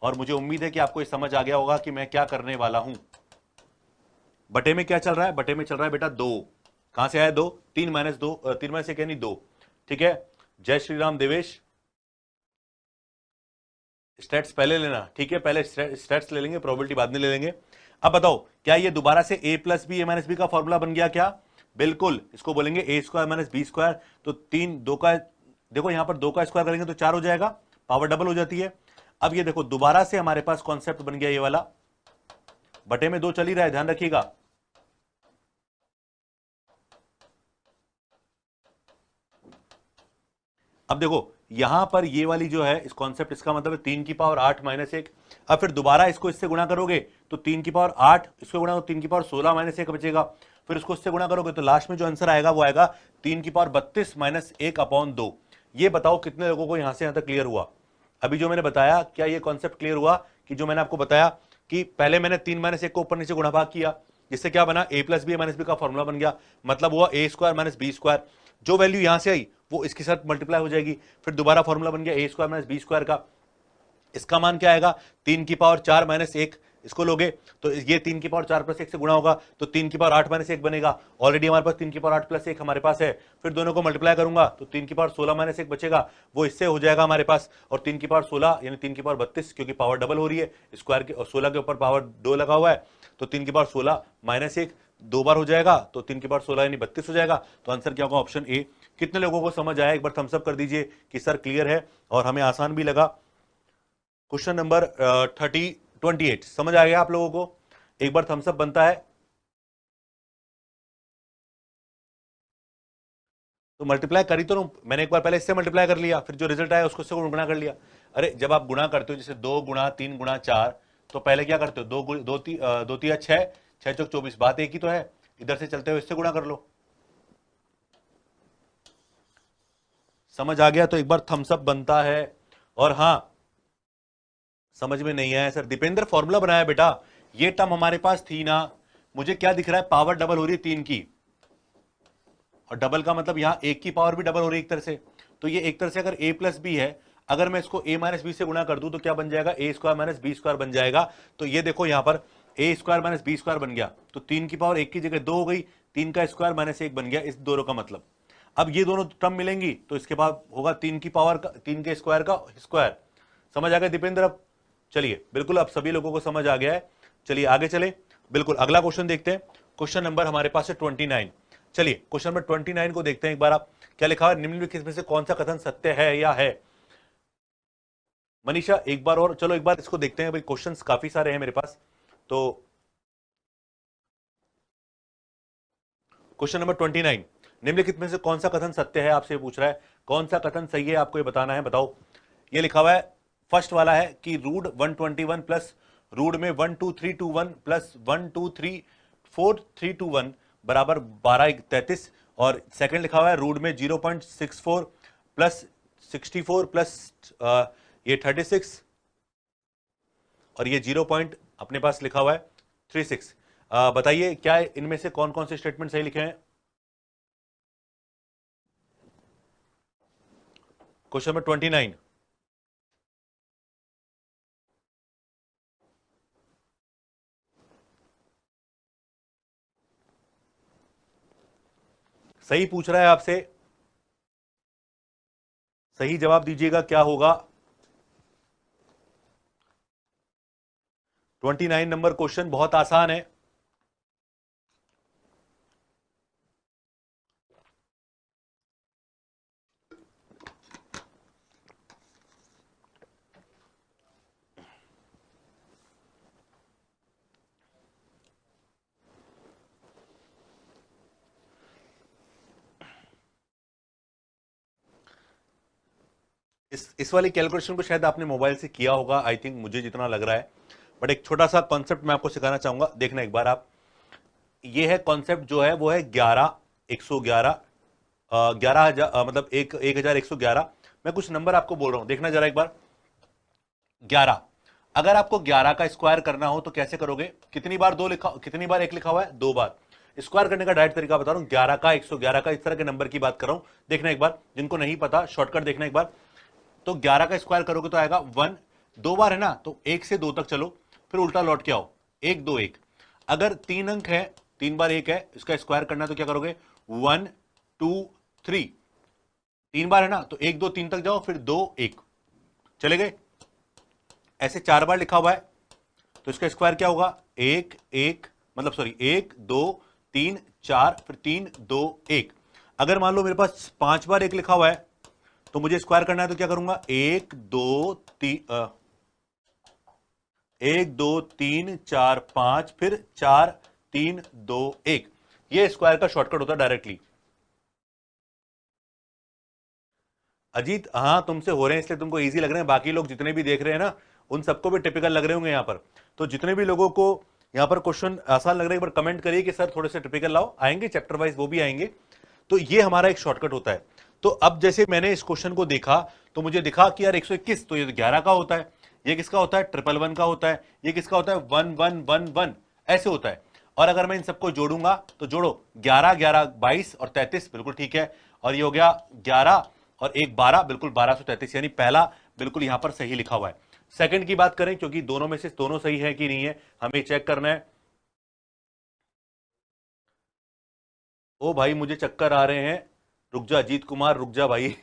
A: और मुझे उम्मीद है कि आपको ये समझ आ गया होगा कि मैं क्या करने वाला हूं। बटे में क्या चल रहा है? बटे में चल रहा है बेटा 2। कहां से आया 2? 3 - 2, 3 - 1 यानी 2। ठीक है। जय श्री राम देवेश। स्टेट्स पहले लेना, ठीक है, पहले स्टेट्स ले लेंगे, प्रोबेबिलिटी बाद में ले लेंगे। अब बताओ क्या ये दोबारा से a + b a - b का फॉर्मूला बन गया क्या? बिल्कुल, इसको बोलेंगे a² - b²। तो 3 2 का, देखो यहां पर 2 का स्क्वायर करेंगे तो 4 हो जाएगा, पावर डबल हो जाती है। अब ये देखो दोबारा से हमारे पास कॉन्सेप्ट बन गया ये वाला, बटे में 2 चल ही रहा है, ध्यान रखिएगा। अब देखो यहां पर ये वाली जो है इस कॉन्सेप्ट, इसका मतलब है 3 की पावर 8 - 1। अब फिर दोबारा इसको इससे गुणा करोगे तो 3 की पावर 8, इसको गुणा तो 3 की पावर 16 - 1 बचेगा। फिर इसको इससे गुणा करोगे तो लास्ट में जो आंसर आएगा वो आएगा 3 की पावर 32 - 1/2। ये बताओ कितने लोगों को यहां से यहां तक क्लियर हुआ? अभी जो मैंने बताया, क्या ये कॉन्सेप्ट क्लियर हुआ? कि जो मैंने आपको बताया कि पहले मैंने 3 - 1 को ऊपर नीचे गुणा भाग किया, जिससे क्या बना? a + b a - b का फॉर्मूला बन गया। मतलब हुआ a² - b²। जो वैल्यू यहां से आई वो इसके साथ मल्टीप्लाई हो जाएगी। फिर दोबारा फॉर्मूला बन गया a² - b² का। इसका मान क्या आएगा? 3 की पावर 4 - 1। इसको लोगे तो ये 3 की पावर 4 + 1 से गुणा होगा तो 3 की पावर 8 - 1 बनेगा। ऑलरेडी हमारे पास 3 की पावर 8 + 1 हमारे पास है। फिर दोनों को मल्टीप्लाई करूंगा तो 3 की पावर 16 - 1 बचेगा, वो इससे हो जाएगा हमारे पास। और 3 की पावर 16 यानी 3 की पावर 32, क्योंकि पावर डबल हो रही है स्क्वायर के, और 16 के ऊपर पावर 2 लगा हुआ है, तो 3 की पावर 16 - 1 दो बार हो जाएगा, तो 3 की पावर 16 यानी 32 हो जाएगा। तो आंसर क्या होगा? Option A. कितने लोगों को समझ आया? एक बार थम्स अप कर दीजिए कि सर क्लियर है और हमें आसान भी लगा। क्वेश्चन नंबर 28 समझ आ गया आप लोगों को? एक बार थम्स अप बनता है। तो मल्टीप्लाई करी तो मैंने एक बार पहले इससे मल्टीप्लाई कर लिया, फिर जो रिजल्ट आया उसको इससे गुणा कर लिया। अरे जब आप गुणा करते हो, जैसे 2 × 3 × 4, तो पहले क्या करते हो? 2 तिया 6, 6 चौक 24, बात एक ही तो है। इधर से चलते हुए इससे गुणा कर लो। समझ आ गया तो एक बार थम्स अप बनता है। और हाँ, समझ में नहीं आया सर? दीपेंद्र फॉर्मूला बनाया बेटा, ये टर्म हमारे पास थी ना। मुझे क्या दिख रहा है? पावर डबल हो रही है 3 की, और डबल का मतलब यहां एक की पावर भी डबल हो रही है एक तरह से। तो ये एक तरह से अगर a + b है, अगर मैं इसको a - b से गुणा कर दूं तो क्या बन जाएगा? a² - b² बन जाएगा। तो ये देखो यहां पर a² - b² बन गया, तो 3 की पावर 1 की जगह 2 हो गई, 3 का स्क्वायर - 1 बन गया, इस दोनों का मतलब। अब ये दोनों टर्म मिलेंगी तो इसके बाद होगा 3 की पावर का, 3 के स्क्वायर का स्क्वायर। समझ आ गया दीपेंद्र? अब चलिए, बिल्कुल अब सभी लोगों को समझ आ गया है। चलिए आगे चले, बिल्कुल अगला क्वेश्चन देखते हैं। क्वेश्चन नंबर हमारे पास है 29। चलिए क्वेश्चन नंबर 29 को देखते हैं एक बार। आप क्या लिखा है? निम्नलिखित में से कौन सा कथन सत्य है या है? मनीषा एक बार और, चलो एक बार इसको देखते हैं भाई, क्वेश्चंस काफी सारे हैं मेरे पास। तो क्वेश्चन नंबर 29, निम्नलिखित में से कौन सा कथन सत्य है, आपसे पूछ रहा है। कौन सा कथन सही है आपको ये बताना है, बताओ। ये लिखा हुआ है, फर्स्ट वाला है कि रूट 121 + रूट में 12321 प्लस 1234321 बराबर 1233, और सेकंड लिखा हुआ है रूट में 0.64 प्लस 64 प्लस ये 36, और ये 0 पॉइंट अपने पास लिखा हुआ है 36। बताइए क्या इनमें से कौन कौन से स्टेटमेंट सही लिखे हैं? Question number 29। सही पूछ रहा है आपसे, सही जवाब दीजिएगा क्या होगा। 29 नंबर क्वेश्चन बहुत आसान है। इस वाली कैलकुलेशन को शायद आपने मोबाइल से किया होगा, आई थिंक, मुझे जितना लग रहा है, बट एक छोटा सा कॉन्सेप्ट मैं आपको सिखाना चाहूंगा, देखना एक बार आप। ये है कॉन्सेप्ट जो है वो है 11,111, 11,000 मतलब 1,111। मैं कुछ नंबर आपको बोल रहा हूं, देखना जरा एक बार। 11, अगर आपको 11 का स्क्वायर करना हो तो कैसे करोगे? कितनी बार कितनी बार एक लिखा हुआ है? 2 बार। स्क्वायर करने का डायरेक्ट तरीका बता रहा हूं, 11 का 111 का, इस तरह के नंबर की बात कर रहा हूं। देखना एक बार, जिनको नहीं पता शॉर्टकट देखना एक बार। तो 11 का स्क्वायर करोगे तो आएगा 1, 2 बार है ना, तो 1 से 2 तक चलो, फिर उल्टा लौट के आओ, 1 2 1। अगर 3 अंक है, 3 बार 1 है, इसका स्क्वायर करना है तो क्या करोगे? 1 2 3, 3 बार है ना, तो 1 2 3 तक जाओ, फिर 2 1, चले गए। ऐसे 4 बार लिखा हुआ है, तो इसका स्क्वायर क्या होगा? 1 1, मतलब सॉरी 1 2 3 4, फिर 3 2 1। अगर मान लो मेरे पास 5 बार 1 लिखा हुआ है, तो मुझे स्क्वायर करना है तो क्या करूंगा? 1 2 3, 1 2 3 4 5, फिर 4 3 2 1। ये स्क्वायर का शॉर्टकट होता है डायरेक्टली। अजीत, हाँ तुमसे हो रहे हैं इसलिए तुमको इजी लग रहे हैं, बाकी लोग जितने भी देख रहे हैं ना, उन सबको भी टिपिकल लग रहे होंगे यहाँ पर। तो जितने भी लोगों को यहाँ पर क्वेश्चन आसान लग रहे हैं, एक बार कमेंट करिए कि सर थोड़े से टिपिकल लाओ, आएंगे चैप्टर वाइज, वो भी आएंगे। तो ये हमारा एक शॉर्टकट होता है। तो अब जैसे मैंने इस क्वेश्चन को देखा तो मुझे दिखा कि यार 121, तो ये तो 11 का होता है, ये किसका होता है? 111 का होता है, ये किसका होता है? 1111, ऐसे होता है। और अगर मैं इन सबको जोड़ूंगा तो जोड़ो, 11 11 22 और 33, बिल्कुल ठीक है। और ये हो गया 11 और 1 12, बिल्कुल 1233, यानी पहला बिल्कुल यहां पर सही लिखा हुआ है। सेकंड की बात करें, क्योंकि दोनों में से दोनों सही है कि नहीं है हमें चेक करना है। ओ भाई मुझे चक्कर आ रहे हैं, रुक जा अजीत कुमार, रुक जा भाई।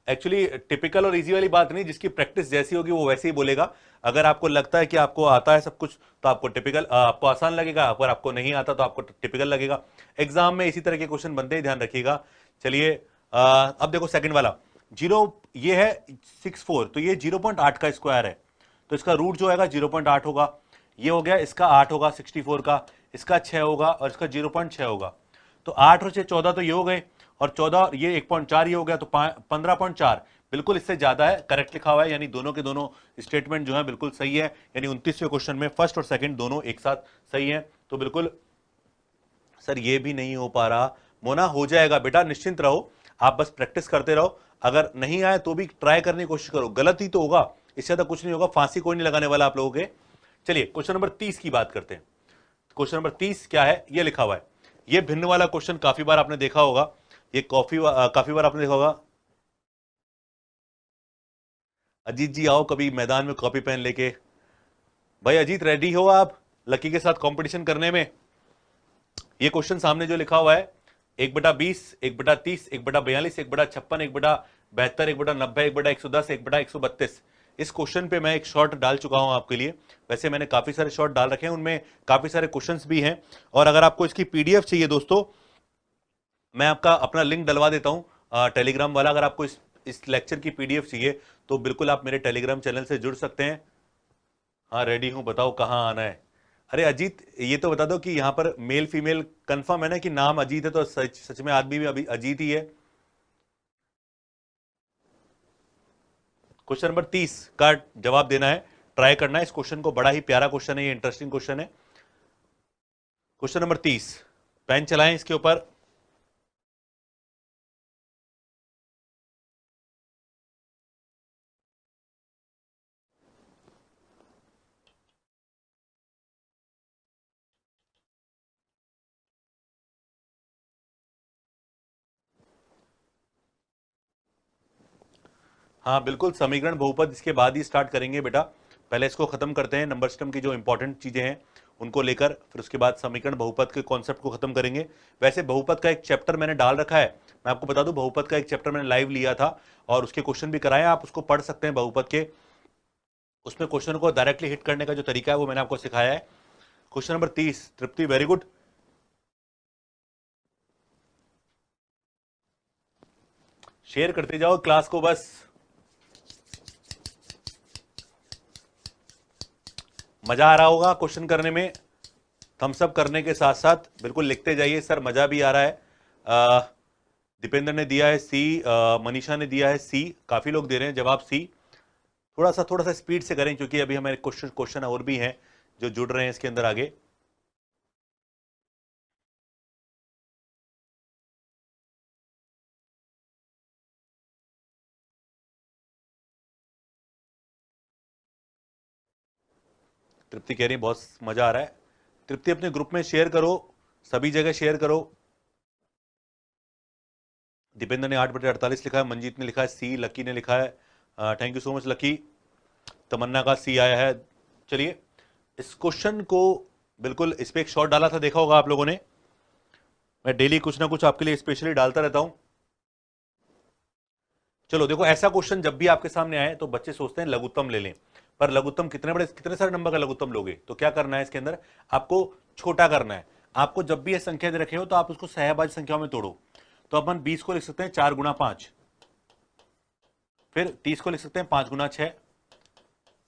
A: एक्चुअली टिपिकल और इजी वाली बात नहीं, जिसकी प्रैक्टिस जैसी होगी वो वैसे ही बोलेगा। अगर आपको लगता है कि आपको आता है सब कुछ तो आपको टिपिकल, आपको आसान लगेगा, अगर आपको नहीं आता तो आपको टिपिकल लगेगा। एग्जाम में इसी तरह के क्वेश्चन बनते हैं, ध्यान रखिएगा। चलिए अब देखो सेकंड वाला, जीरो, ये है 64, तो ये 0.8 का स्क्वायर है, तो इसका रूट जो आएगा 0.8 होगा। ये हो गया, इसका 8 होगा 64 का, इसका 6 होगा और इसका 0.6 होगा। तो 8 और 6 14, तो ये हो गए, और 14 ये 1.4 ये हो गया, तो 15.4, बिल्कुल इससे ज्यादा है, करेक्ट लिखा हुआ है, यानी दोनों के दोनों स्टेटमेंट जो है बिल्कुल सही है। यानी 29वें क्वेश्चन में फर्स्ट और सेकंड दोनों एक साथ सही है। तो बिल्कुल सर ये भी नहीं हो पा रहा, मोना हो जाएगा बेटा, निश्चिंत रहो, आप बस प्रैक्टिस करते रहो। अगर नहीं आए तो भी ट्राई करने की कोशिश करो, गलत ही तो होगा, इससे ज्यादा कुछ नहीं होगा, फांसी कोई नहीं लगाने वाला आप लोगों के। चलिए क्वेश्चन नंबर 30 की बात करते हैं। क्वेश्चन नंबर 30 क्या है? ये लिखा हुआ है, ये भिन्न वाला क्वेश्चन काफी बार आपने देखा होगा, ये काफी बार आपने देखा होगा। अजीत जी आओ कभी मैदान में कॉपी पेन लेके। भाई अजीत रेडी हो आप लकी के साथ कंपटीशन करने में? ये क्वेश्चन सामने जो लिखा हुआ है, 1/20, 1/30, 1/42, 1/56, 1/72, 1/90, 1/110, 1/132, इस क्वेश्चन पे मैं एक शॉर्ट डाल चुका हूं आपके लिए। वैसे मैंने काफी सारे शॉर्ट डाल रखे हैं, उनमें काफी सारे क्वेश्चंस भी हैं। और अगर आपको इसकी पीडीएफ चाहिए दोस्तों, मैं आपका अपना लिंक डलवा देता हूं टेलीग्राम वाला। अगर आपको इस लेक्चर की पीडीएफ चाहिए तो बिल्कुल आप मेरे टेलीग्राम चैनल से जुड़ सकते हैं। हाँ रेडी हूं, बताओ कहां आना है। अरे अजीत ये तो बता दो कि यहां पर मेल फीमेल कंफर्म है ना, कि नाम अजीत है तो सच सच में आदमी भी अभी अजीत ही है। क्वेश्चन नंबर 30 का जवाब देना है। ट्राई करना है इस क्वेश्चन को, बड़ा ही प्यारा क्वेश्चन है ये, इंटरेस्टिंग क्वेश्चन है। क्वेश्चन नंबर 30, पेन चलाएं इसके ऊपर। हाँ बिल्कुल, समीकरण बहुपद इसके बाद ही स्टार्ट करेंगे बेटा, पहले इसको खत्म करते हैं, नंबर सिस्टम की जो इंपॉर्टेंट चीजें हैं उनको लेकर, फिर उसके बाद समीकरण बहुपद के कॉन्सेप्ट को खत्म करेंगे। वैसे बहुपद का एक चैप्टर मैंने डाल रखा है, मैं आपको बता दूं, बहुपद का एक चैप्टर मैंने लाइव लिया था और उसके क्वेश्चन भी कराए, आप उसको पढ़ सकते हैं बहुपद के। उसमें क्वेश्चन को डायरेक्टली हिट करने का जो तरीका है वो मैंने आपको सिखाया है। क्वेश्चन नंबर 30, तृप्ति वेरी गुड। शेयर करते जाओ क्लास को बस, मजा आ रहा होगा क्वेश्चन करने में, थम्स अप करने के साथ साथ बिल्कुल लिखते जाइए सर मजा भी आ रहा है। दीपेंद्र ने दिया है सी, मनीषा ने दिया है सी, काफी लोग दे रहे हैं जवाब सी। थोड़ा सा स्पीड से करें क्योंकि अभी हमारे क्वेश्चन क्वेश्चन और भी हैं जो जुड़ रहे हैं इसके अंदर आगे। तृप्ति कह रही है बहुत मजा आ रहा है। तृप्ति अपने ग्रुप में शेयर करो, सभी जगह शेयर करो। दीपेंद्र ने 8/48 लिखा है, मंजीत ने लिखा है सी, लकी ने लिखा है, thank you so much Lucky. Tamannaah का सी आया है। चलिए इस क्वेश्चन को, बिल्कुल इस पे एक शॉट डाला था, देखा होगा आप लोगों ने, मैं डेली कुछ ना कुछ आपके लिए स्पेशली डालता रहता हूं। चलो देखो, ऐसा क्वेश्चन जब भी आपके सामने आए तो बच्चे सोचते हैं लघुत्तम ले लें, पर लघुत्तम कितने सारे नंबर का लघुत्तम लोगे, तो क्या करना है इसके अंदर, आपको छोटा करना है। आपको जब भी ये संख्या दे रखे हो तो आप उसको सहभाज्य संख्याओं में तोड़ो। तो अपन 20 को लिख सकते हैं 4 × 5, फिर 30 को लिख सकते हैं 5 × 6,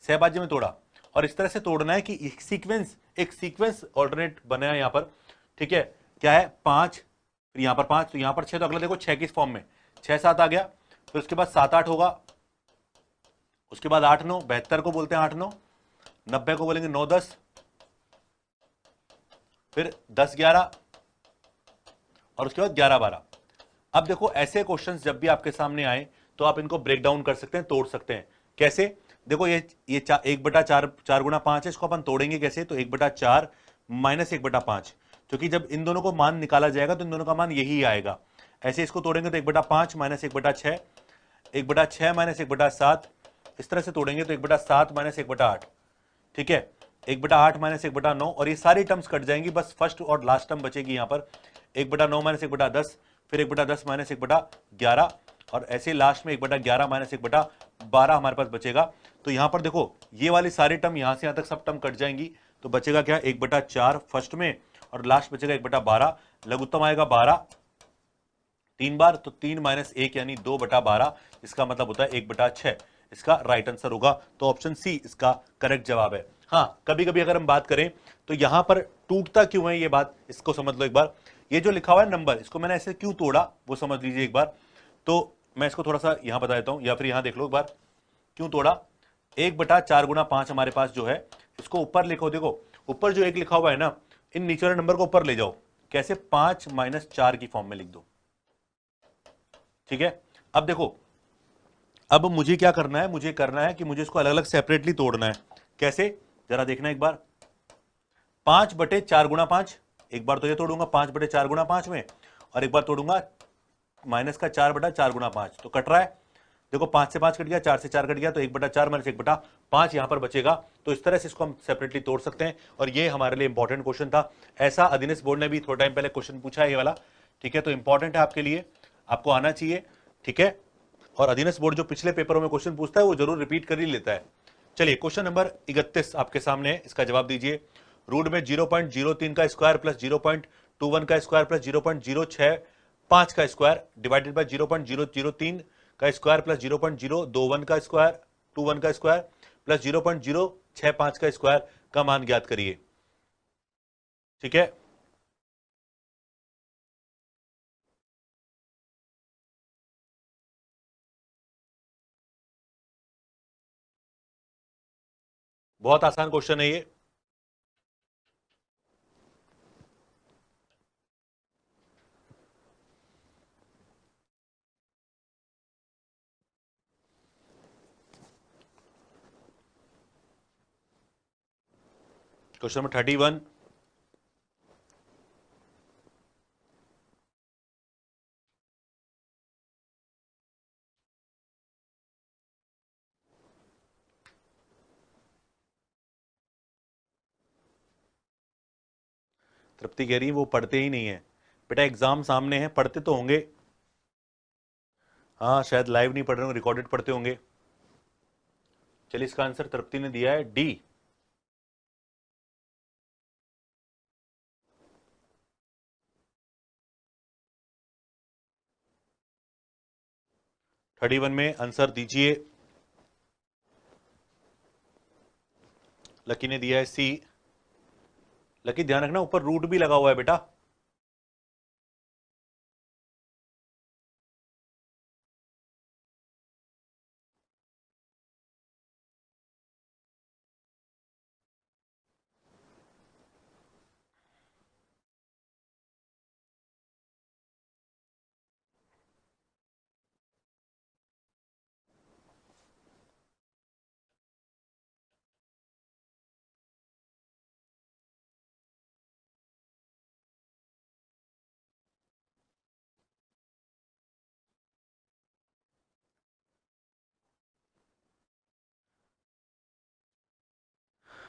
A: सहभाज्य में तोड़ा। और इस तरह से तोड़ना है कि एक सीक्वेंस ऑल्टरनेट बना है यहां पर, ठीक है। क्या है, 5, फिर यहां पर 5, तो यहां पर 6, तो अगला देखो 6 किस फॉर्म में, 6 7 आ गया, फिर उसके बाद 7 8 होगा, उसके बाद 8 9, 72 को बोलते हैं 8 9, 90 को बोलेंगे 9 10, फिर 10 11, और उसके बाद 11 12। अब देखो ऐसे क्वेश्चंस जब भी आपके सामने आए तो आप इनको ब्रेक डाउन कर सकते हैं, तोड़ सकते हैं। कैसे, देखो ये 1/4, 4 × 5 है, इसको अपन तोड़ेंगे कैसे, तो 1/4 माइनस 1/5, क्योंकि जब इन दोनों को मान निकाला जाएगा तो इन दोनों का मान यही आएगा। ऐसे इसको तोड़ेंगे तो 1/5 माइनस 1/6, 1/6 माइनस 1/7, इस तरह से तोड़ेंगे तो 1/7 माइनस 1/8, ठीक है, 1/8 माइनस 1/9, और ये सारी टर्म्स कट जाएंगी, बस फर्स्ट और लास्ट टर्म बचेगी यहां पर, 1/9 माइनस 1/10, फिर 1/10 माइनस 1/11, और ऐसे लास्ट में 1/11 माइनस 1/12 हमारे पास बचेगा। तो यहां पर देखो ये वाली सारी टर्म यहां से यहां तक सब टर्म कट जाएंगी, तो बचेगा क्या, 1/4 फर्स्ट में, और लास्ट बचेगा 1/12, लघुत्तम आएगा 12 3 बार, तो 3 माइनस 1 यानी 2/12, इसका मतलब होता है 1/6, इसका राइट आंसर होगा। तो ऑप्शन सी इसका करेक्ट जवाब है। हाँ कभी कभी अगर हम बात करें तो यहां पर टूटता क्यों है ये बात, इसको समझ लो एक बार। ये जो लिखा हुआ है नंबर, इसको मैंने ऐसे क्यों तोड़ा वो समझ लीजिए एक बार। तो मैं इसको थोड़ा सा यहां बता देता हूं, या फिर यहां देख लो एक बार क्यों तोड़ा। 1/4 × 5 हमारे पास जो है, इसको ऊपर लिखो, देखो ऊपर जो एक लिखा हुआ है ना, इन नीचे वाले नंबर को ऊपर ले जाओ, कैसे, 5 - 4 की फॉर्म में लिख दो, ठीक है। अब देखो, अब मुझे क्या करना है, मुझे करना है कि मुझे इसको अलग अलग सेपरेटली तोड़ना है। कैसे, जरा देखना एक बार, 5/4 × 5, एक बार तो ये तोड़ूंगा 5/4 × 5 में, और एक बार तोड़ूंगा माइनस का 4/4 × 5, तो कट रहा है, देखो 5 से 5 कट गया, 4 से 4 कट गया, तो 1/4 माइनस 1/5 यहां पर बचेगा। तो इस तरह से इसको हम सेपरेटली तोड़ सकते हैं, और ये हमारे लिए इंपॉर्टेंट क्वेश्चन था। ऐसा अदिनेश बोर्ड ने भी थोड़ा टाइम पहले क्वेश्चन पूछा है ये वाला, ठीक है, तो इंपॉर्टेंट है आपके लिए, आपको आना चाहिए, ठीक है। और अधीनस्थ बोर्ड जो पिछले पेपरों में क्वेश्चन पूछता है वो जरूर रिपीट कर ही लेता है। चलिए क्वेश्चन नंबर 31 आपके सामने है, इसका जवाब दीजिए। रूट में 0.03 का स्क्वायर प्लस 0.21 का स्क्वायर प्लस 0.065 का स्क्वायर डिवाइडेड बाय 0.003 का स्क्वायर प्लस 0.021 का स्क्वायर 21 का स्क्वायर प्लस 0.065 का स्क्वायर का मान ज्ञात करिए, ठीक है। बहुत आसान क्वेश्चन है ये। Question number 31। तृप्ति कह रही है वो पढ़ते ही नहीं है। बेटा एग्जाम सामने है, पढ़ते तो होंगे। हाँ शायद लाइव नहीं पढ़ रहे होंगे, रिकॉर्डेड पढ़ते होंगे। चलिए इसका आंसर तृप्ति ने दिया है डी। थर्टी वन में आंसर दीजिए। लकी ने दिया है सी। लकी ध्यान रखना ऊपर रूट भी लगा हुआ है बेटा।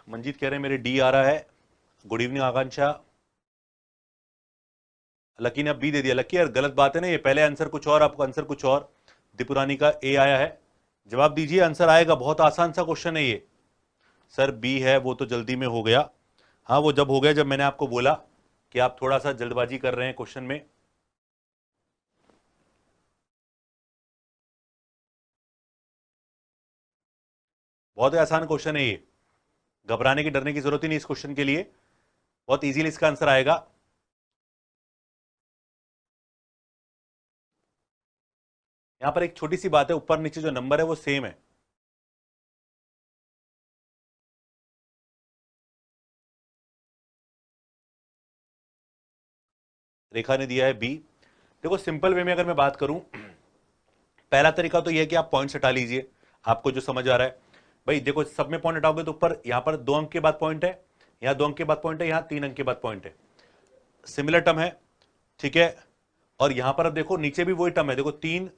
A: मंजीत कह रहे हैं मेरे डी आ रहा है। गुड इवनिंग आकांक्षा। लकी ने अब बी दे दिया। लकी यार गलत बात है ना, ये पहले आंसर कुछ और, आपका आंसर कुछ और। दीपुरानी का ए आया है। जवाब दीजिए, आंसर आएगा। बहुत आसान सा क्वेश्चन है ये। सर बी है, वो तो जल्दी में हो गया। हाँ वो जब हो गया जब मैंने आपको बोला कि आप थोड़ा सा जल्दबाजी कर रहे हैं क्वेश्चन में। बहुत ही आसान क्वेश्चन है ये, घबराने की डरने की जरूरत ही नहीं इस क्वेश्चन के लिए। बहुत इजीली इसका आंसर आएगा। यहां पर एक छोटी सी बात है, ऊपर नीचे जो नंबर है वो सेम है। रेखा ने दिया है बी। देखो सिंपल वे में अगर मैं बात करूं, पहला तरीका तो यह है कि आप पॉइंट्स हटा लीजिए, आपको जो समझ आ रहा है। भाई देखो सब में पॉइंट हटाओगे तो ऊपर यहां पर 2 अंक के बाद पॉइंट है, यहां 2 अंक के बाद पॉइंट है, यहां 3 अंक के बाद पॉइंट है। सिमिलर टर्म है, ठीक है। और यहां पर अब देखो नीचे भी वही टर्म है, देखो 3,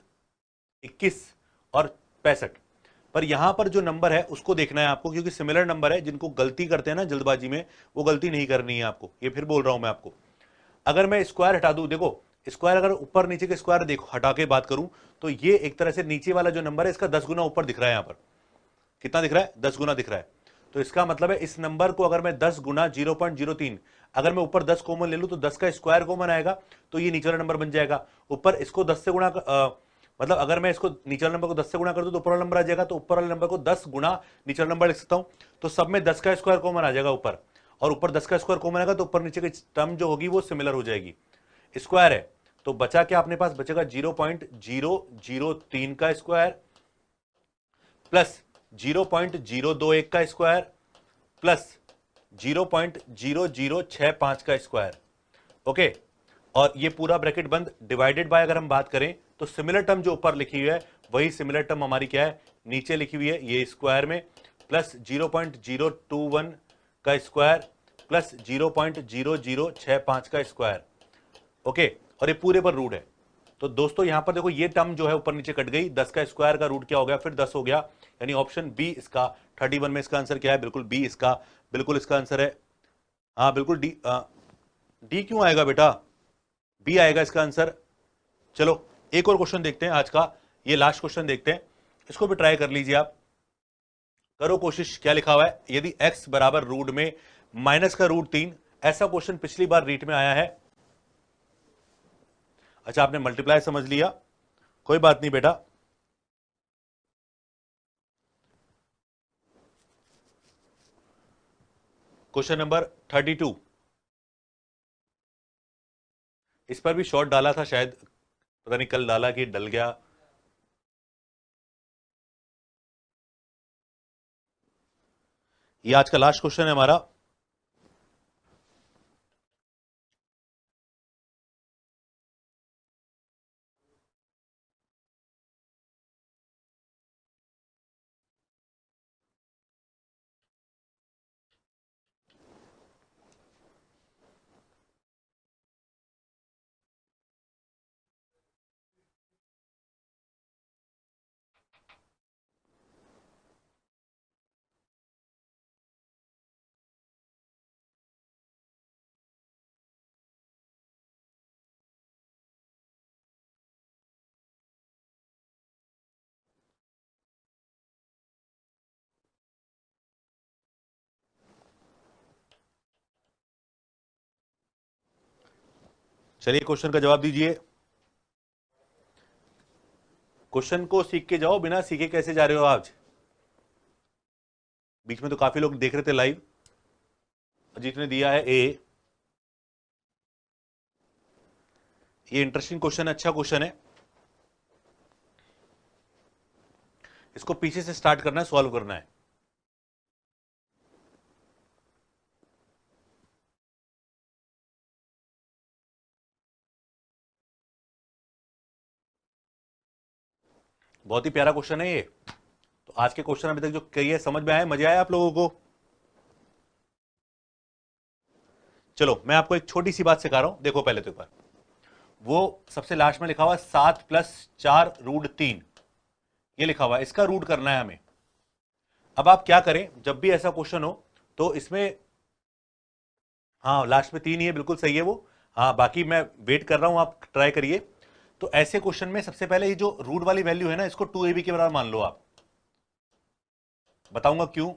A: 21 और 65। पर यहां पर जो नंबर है उसको देखना है आपको, क्योंकि सिमिलर नंबर है। जिनको गलती करते हैं ना जल्दबाजी में, वो गलती नहीं करनी है आपको। ये फिर बोल रहा हूं मैं आपको। अगर मैं स्क्वायर हटा दूं, देखो स्क्वायर अगर ऊपर नीचे के स्क्वायर देखो हटा के बात करूं, तो ये एक तरह से नीचे वाला जो नंबर है इसका 10 गुना ऊपर दिख रहा है। यहां पर कितना दिख रहा है? 10 गुना दिख रहा है। तो इसका मतलब है इस नंबर को अगर मैं 10 गुना 0.03, अगर मैं ऊपर 10 कॉमन ले लूं तो 10 का स्क्वायर कॉमन आएगा, तो ये नीचे वाला नंबर बन जाएगा। ऊपर इसको 10 से गुणा मतलब अगर मैं इसको नीचे वाले नंबर को 10 से गुणा कर दूं तो ऊपर वाला नंबर आ जाएगा, तो ऊपर वाले नंबर को 10 गुना नीचे वाला नंबर लिख सकता हूं। तो सब में 10 का स्क्वायर कॉमन आ जाएगा ऊपर, और ऊपर 10 का स्क्वायर कॉमन आएगा तो ऊपर नीचे की टर्म जो होगी वो सिमिलर हो जाएगी। स्क्वायर है तो बचा क्या अपने पास? बचेगा 0.003 का स्क्वायर प्लस 0.021 का स्क्वायर प्लस 0.0065 का स्क्वायर। ओके, और ये पूरा ब्रैकेट बंद, डिवाइडेड बाय अगर हम बात करें तो सिमिलर टर्म जो ऊपर लिखी हुई है वही सिमिलर टर्म हमारी क्या है, नीचे लिखी हुई है, ये स्क्वायर में प्लस 0.021 का स्क्वायर प्लस 0.0065 का स्क्वायर। ओके, और ये पूरे पर रूट है। तो दोस्तों यहां पर देखो ये टर्म जो है ऊपर नीचे कट गई, 10 का स्क्वायर का रूट क्या हो गया, फिर 10 हो गया। यानी ऑप्शन बी इसका 31 में इसका आंसर क्या है? बिल्कुल बी इसका, बिल्कुल इसका आंसर है। हाँ बिल्कुल डी। डी क्यों आएगा बेटा? बी आएगा इसका आंसर। चलो एक और क्वेश्चन देखते हैं आज का, ये लास्ट क्वेश्चन देखते हैं, इसको भी ट्राई कर लीजिए आप, करो कोशिश। क्या लिखा हुआ है? यदि x बराबर रूट में माइनस का रूट 3, ऐसा क्वेश्चन पिछली बार रीट में आया है। अच्छा आपने मल्टीप्लाई समझ लिया, कोई बात नहीं बेटा। क्वेश्चन नंबर 32, इस पर भी शॉर्ट डाला था शायद, पता नहीं कल डाला कि डल गया। ये आज का लास्ट क्वेश्चन है हमारा। चलिए क्वेश्चन का जवाब दीजिए। क्वेश्चन को सीख के जाओ, बिना सीखे कैसे जा रहे हो आज? बीच में तो काफी लोग देख रहे थे लाइव। अजीत ने दिया है ए। ये इंटरेस्टिंग क्वेश्चन है, अच्छा क्वेश्चन है। इसको पीछे से स्टार्ट करना है, सॉल्व करना है। बहुत ही प्यारा क्वेश्चन है ये। तो आज के क्वेश्चन अभी तक जो किए समझ में आए, मजे आए आप लोगों को? चलो मैं आपको एक छोटी सी बात सिखा रहा हूं, देखो पहले तो एक बार। वो सबसे लास्ट में लिखा हुआ 7+4√3, ये लिखा हुआ है, इसका रूट करना है हमें। अब आप क्या करें, जब भी ऐसा क्वेश्चन हो तो इसमें, हाँ लास्ट में 3 ही है, बिल्कुल सही है वो। हाँ बाकी मैं वेट कर रहा हूं, आप ट्राई करिए। तो ऐसे क्वेश्चन में सबसे पहले ये जो रूट वाली वैल्यू है ना, इसको 2ab के बराबर मान लो आप। बताऊंगा क्यों।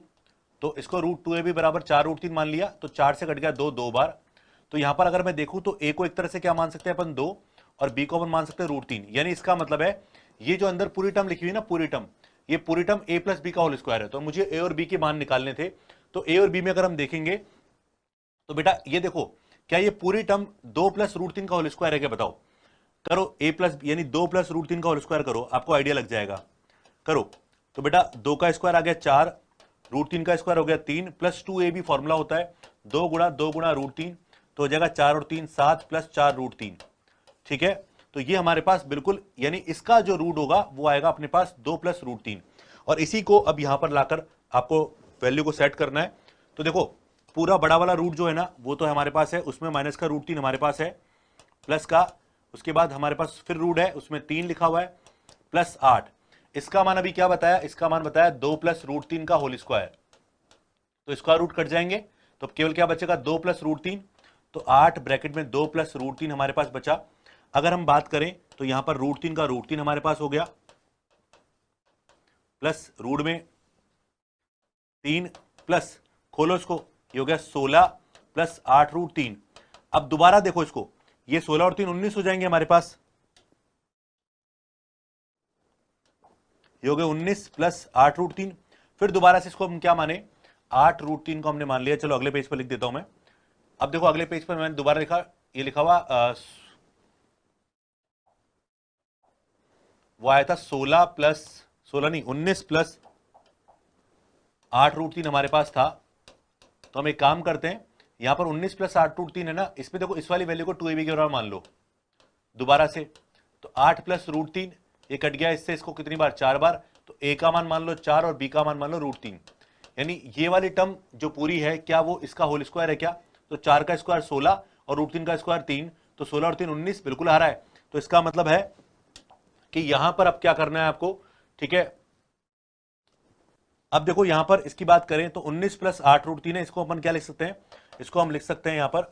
A: तो इसको √2ab बराबर 4√3 मान लिया, तो 4 से कट गया 2 बार। तो यहां पर अगर मैं देखूं तो a को एक तरह से क्या मान सकते हैं अपन 2, और b को अपन मान सकते हैं √3। यानी इसका मतलब है ये जो अंदर पूरी टर्म लिखी हुई ना, पूरी टर्म, ये पूरी टर्म a + b का होल स्क्वायर है। तो मुझे a और b के मान निकालने थे। तो a और b में अगर हम देखेंगे तो बेटा ये देखो, क्या ये पूरी टर्म 2 + √3 का होल स्क्वायर है क्या? बताओ। करो a+ यानी 2 + √3 का होल स्क्वायर करो, आपको आइडिया लग जाएगा। करो तो बेटा 2 का स्क्वायर आ गया 4, √3 का स्क्वायर हो गया 3, प्लस 2ab फॉर्मूला होता है 2 गुणा √3, तो हो जाएगा 4 और 3 7 + 4√3। ठीक है, तो ये हमारे पास बिल्कुल, यानी इसका जो रूट होगा वो आएगा अपने पास 2 + √3। और इसी को अब यहां पर लाकर आपको वैल्यू को सेट करना है। तो देखो पूरा बड़ा वाला रूट जो है ना, वो तो हमारे पास है, उसमें माइनस का √3 हमारे पास है, प्लस का, उसके बाद हमारे पास फिर रूट है, उसमें 3 लिखा हुआ है, प्लस 8। इसका मान अभी क्या बताया? इसका मान बताया 2 + √3 का होल स्क्वायर। तो स्क्वायर रूट कट जाएंगे, तो केवल क्या बचेगा 2 + √3। तो 8 ब्रैकेट में 2 + √3 हमारे पास बचा। अगर हम बात करें तो यहां पर √3 का √3 हमारे पास हो गया, प्लस रूट में 3, प्लस खोलो इसको, ये हो गया 16 + 8√3। अब दोबारा देखो इसको, ये 16 और 3 19 हो जाएंगे हमारे पास, ये हो गए 19 + 8√3। फिर दोबारा से इसको हम क्या माने, 8√3 को हमने मान लिया। चलो अगले पेज पर लिख देता हूं मैं। अब देखो अगले पेज पर मैंने दोबारा लिखा, ये लिखा हुआ वो आया था 16 नहीं 19 + 8√3 हमारे पास था। तो हम एक काम करते हैं, यहां पर 19 + 8√3 है ना, इसमें देखो इस वाली वैल्यू को 2ab के बराबर मान लो दोबारा से। तो 8 + √3, ये कट गया इससे, इसको कितनी बार? 4 बार। तो a का मान लो 4 और b का मान लो √3। यानी ये वाली टर्म जो पूरी है, क्या वो इसका होल स्क्वायर है क्या? तो 4 का स्क्वायर 16 और √3 का स्क्वायर 3, तो 16 और 3 19, बिल्कुल आ रहा है। तो इसका मतलब है कि यहां पर अब क्या करना है आपको, ठीक है। अब देखो यहां पर इसकी बात करें तो 19 + 8√3 है, इसको अपन क्या लिख सकते हैं? इसको हम लिख सकते हैं यहां पर,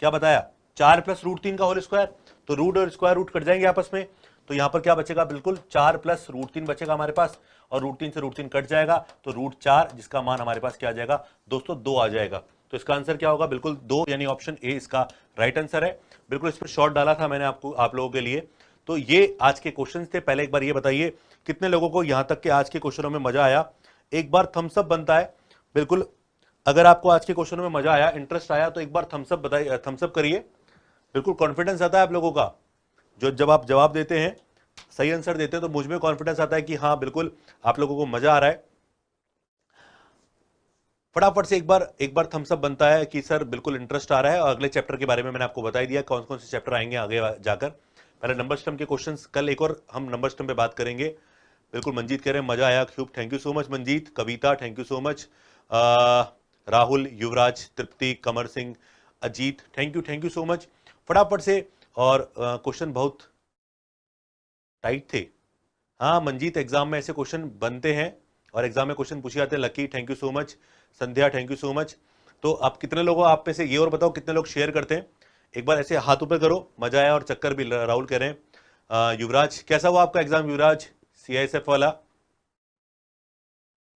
A: क्या बताया, 4 + √3 का होल स्क्वायर। तो रूट और स्क्वायर रूट कट जाएंगे आपस में, तो यहां पर क्या बचेगा? बिल्कुल 4 + √3 बचेगा हमारे पास, और √3 से √3 कट जाएगा, तो √4, जिसका मान हमारे पास क्या आ जाएगा दोस्तों? 2 आ जाएगा। तो इसका आंसर क्या होगा? बिल्कुल 2, यानी ऑप्शन ए इसका राइट आंसर है। बिल्कुल इस पर शॉर्ट डाला था मैंने आपको, आप लोगों के लिए। तो ये आज के क्वेश्चन थे। पहले एक बार ये बताइए कितने लोगों को यहां तक के आज के क्वेश्चनों में मजा आया? एक बार थम्स अप बनता है। बिल्कुल, अगर आपको आज के क्वेश्चनों में मजा आया, इंटरेस्ट आया, तो एक बार थम्स अप बताइए, थम्स अप करिए। बिल्कुल कॉन्फिडेंस आता है आप लोगों का, जो जब आप जवाब देते हैं, सही आंसर देते हैं, तो मुझ में कॉन्फिडेंस आता है कि हाँ बिल्कुल आप लोगों को मजा आ रहा है। फटाफट से एक बार थम्स अप बनता है कि सर बिल्कुल इंटरेस्ट आ रहा है, और अगले चैप्टर के बारे में मैंने आपको बता ही दिया कौन कौन से चैप्टर आएंगे आगे जाकर। पहले नंबर सिस्टम के क्वेश्चंस, कल एक और हम नंबर सिस्टम पे बात करेंगे। बिल्कुल मंजीत कह रहे हैं मजा आया खूब, thank you so much Manjeet. Kavita thank you so much. Rahul, Yuvraj, Tripti, Qamar Singh, Ajit thank you so much. फटाफट से, और क्वेश्चन बहुत टाइट थे। हाँ मंजीत, एग्जाम में ऐसे क्वेश्चन बनते हैं और एग्जाम में क्वेश्चन पूछे जाते हैं। Lucky thank you so much. Sandhya thank you so much. तो आप कितने लोगों, आप में से ये और बताओ कितने लोग शेयर करते हैं, एक बार ऐसे हाथ ऊपर करो। मजा आया, और चक्कर भी राहुल कह रहे हैं। युवराज कैसा हुआ आपका एग्जाम युवराज, सीआईएसएफ वाला?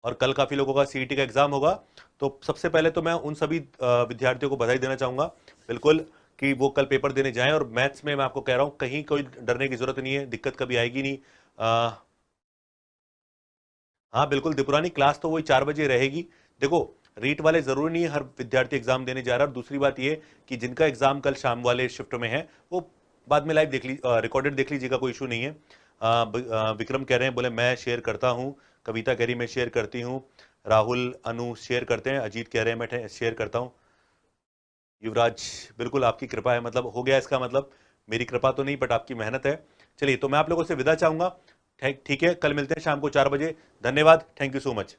A: और कल काफी लोगों का सीईटी का एग्जाम होगा। तो सबसे पहले तो मैं उन सभी विद्यार्थियों को बधाई देना चाहूंगा बिल्कुल कि वो कल पेपर देने जाएं। और मैथ्स में मैं आपको कह रहा हूं कहीं कोई डरने की जरूरत नहीं है, दिक्कत कभी आएगी नहीं। हाँ बिल्कुल दीपुरानी, क्लास तो वही 4 बजे रहेगी। देखो रीट वाले जरूरी नहीं है हर विद्यार्थी एग्जाम देने जा रहा है। और दूसरी बात ये कि जिनका एग्जाम कल शाम वाले शिफ्ट में है वो बाद में लाइव देख रिकॉर्डेड देख लीजिएगा, कोई इशू नहीं है। विक्रम कह रहे हैं, बोले मैं शेयर करता हूँ। कविता कह रही मैं शेयर करती हूँ। राहुल, अनु शेयर करते हैं। अजीत कह रहे हैं मैं शेयर करता हूँ। युवराज बिल्कुल आपकी कृपा है, मतलब हो गया इसका मतलब, मेरी कृपा तो नहीं बट आपकी मेहनत है। चलिए तो मैं आप लोगों से विदा चाहूंगा। ठीक है, कल मिलते हैं शाम को 4 बजे। धन्यवाद, थैंक यू सो मच।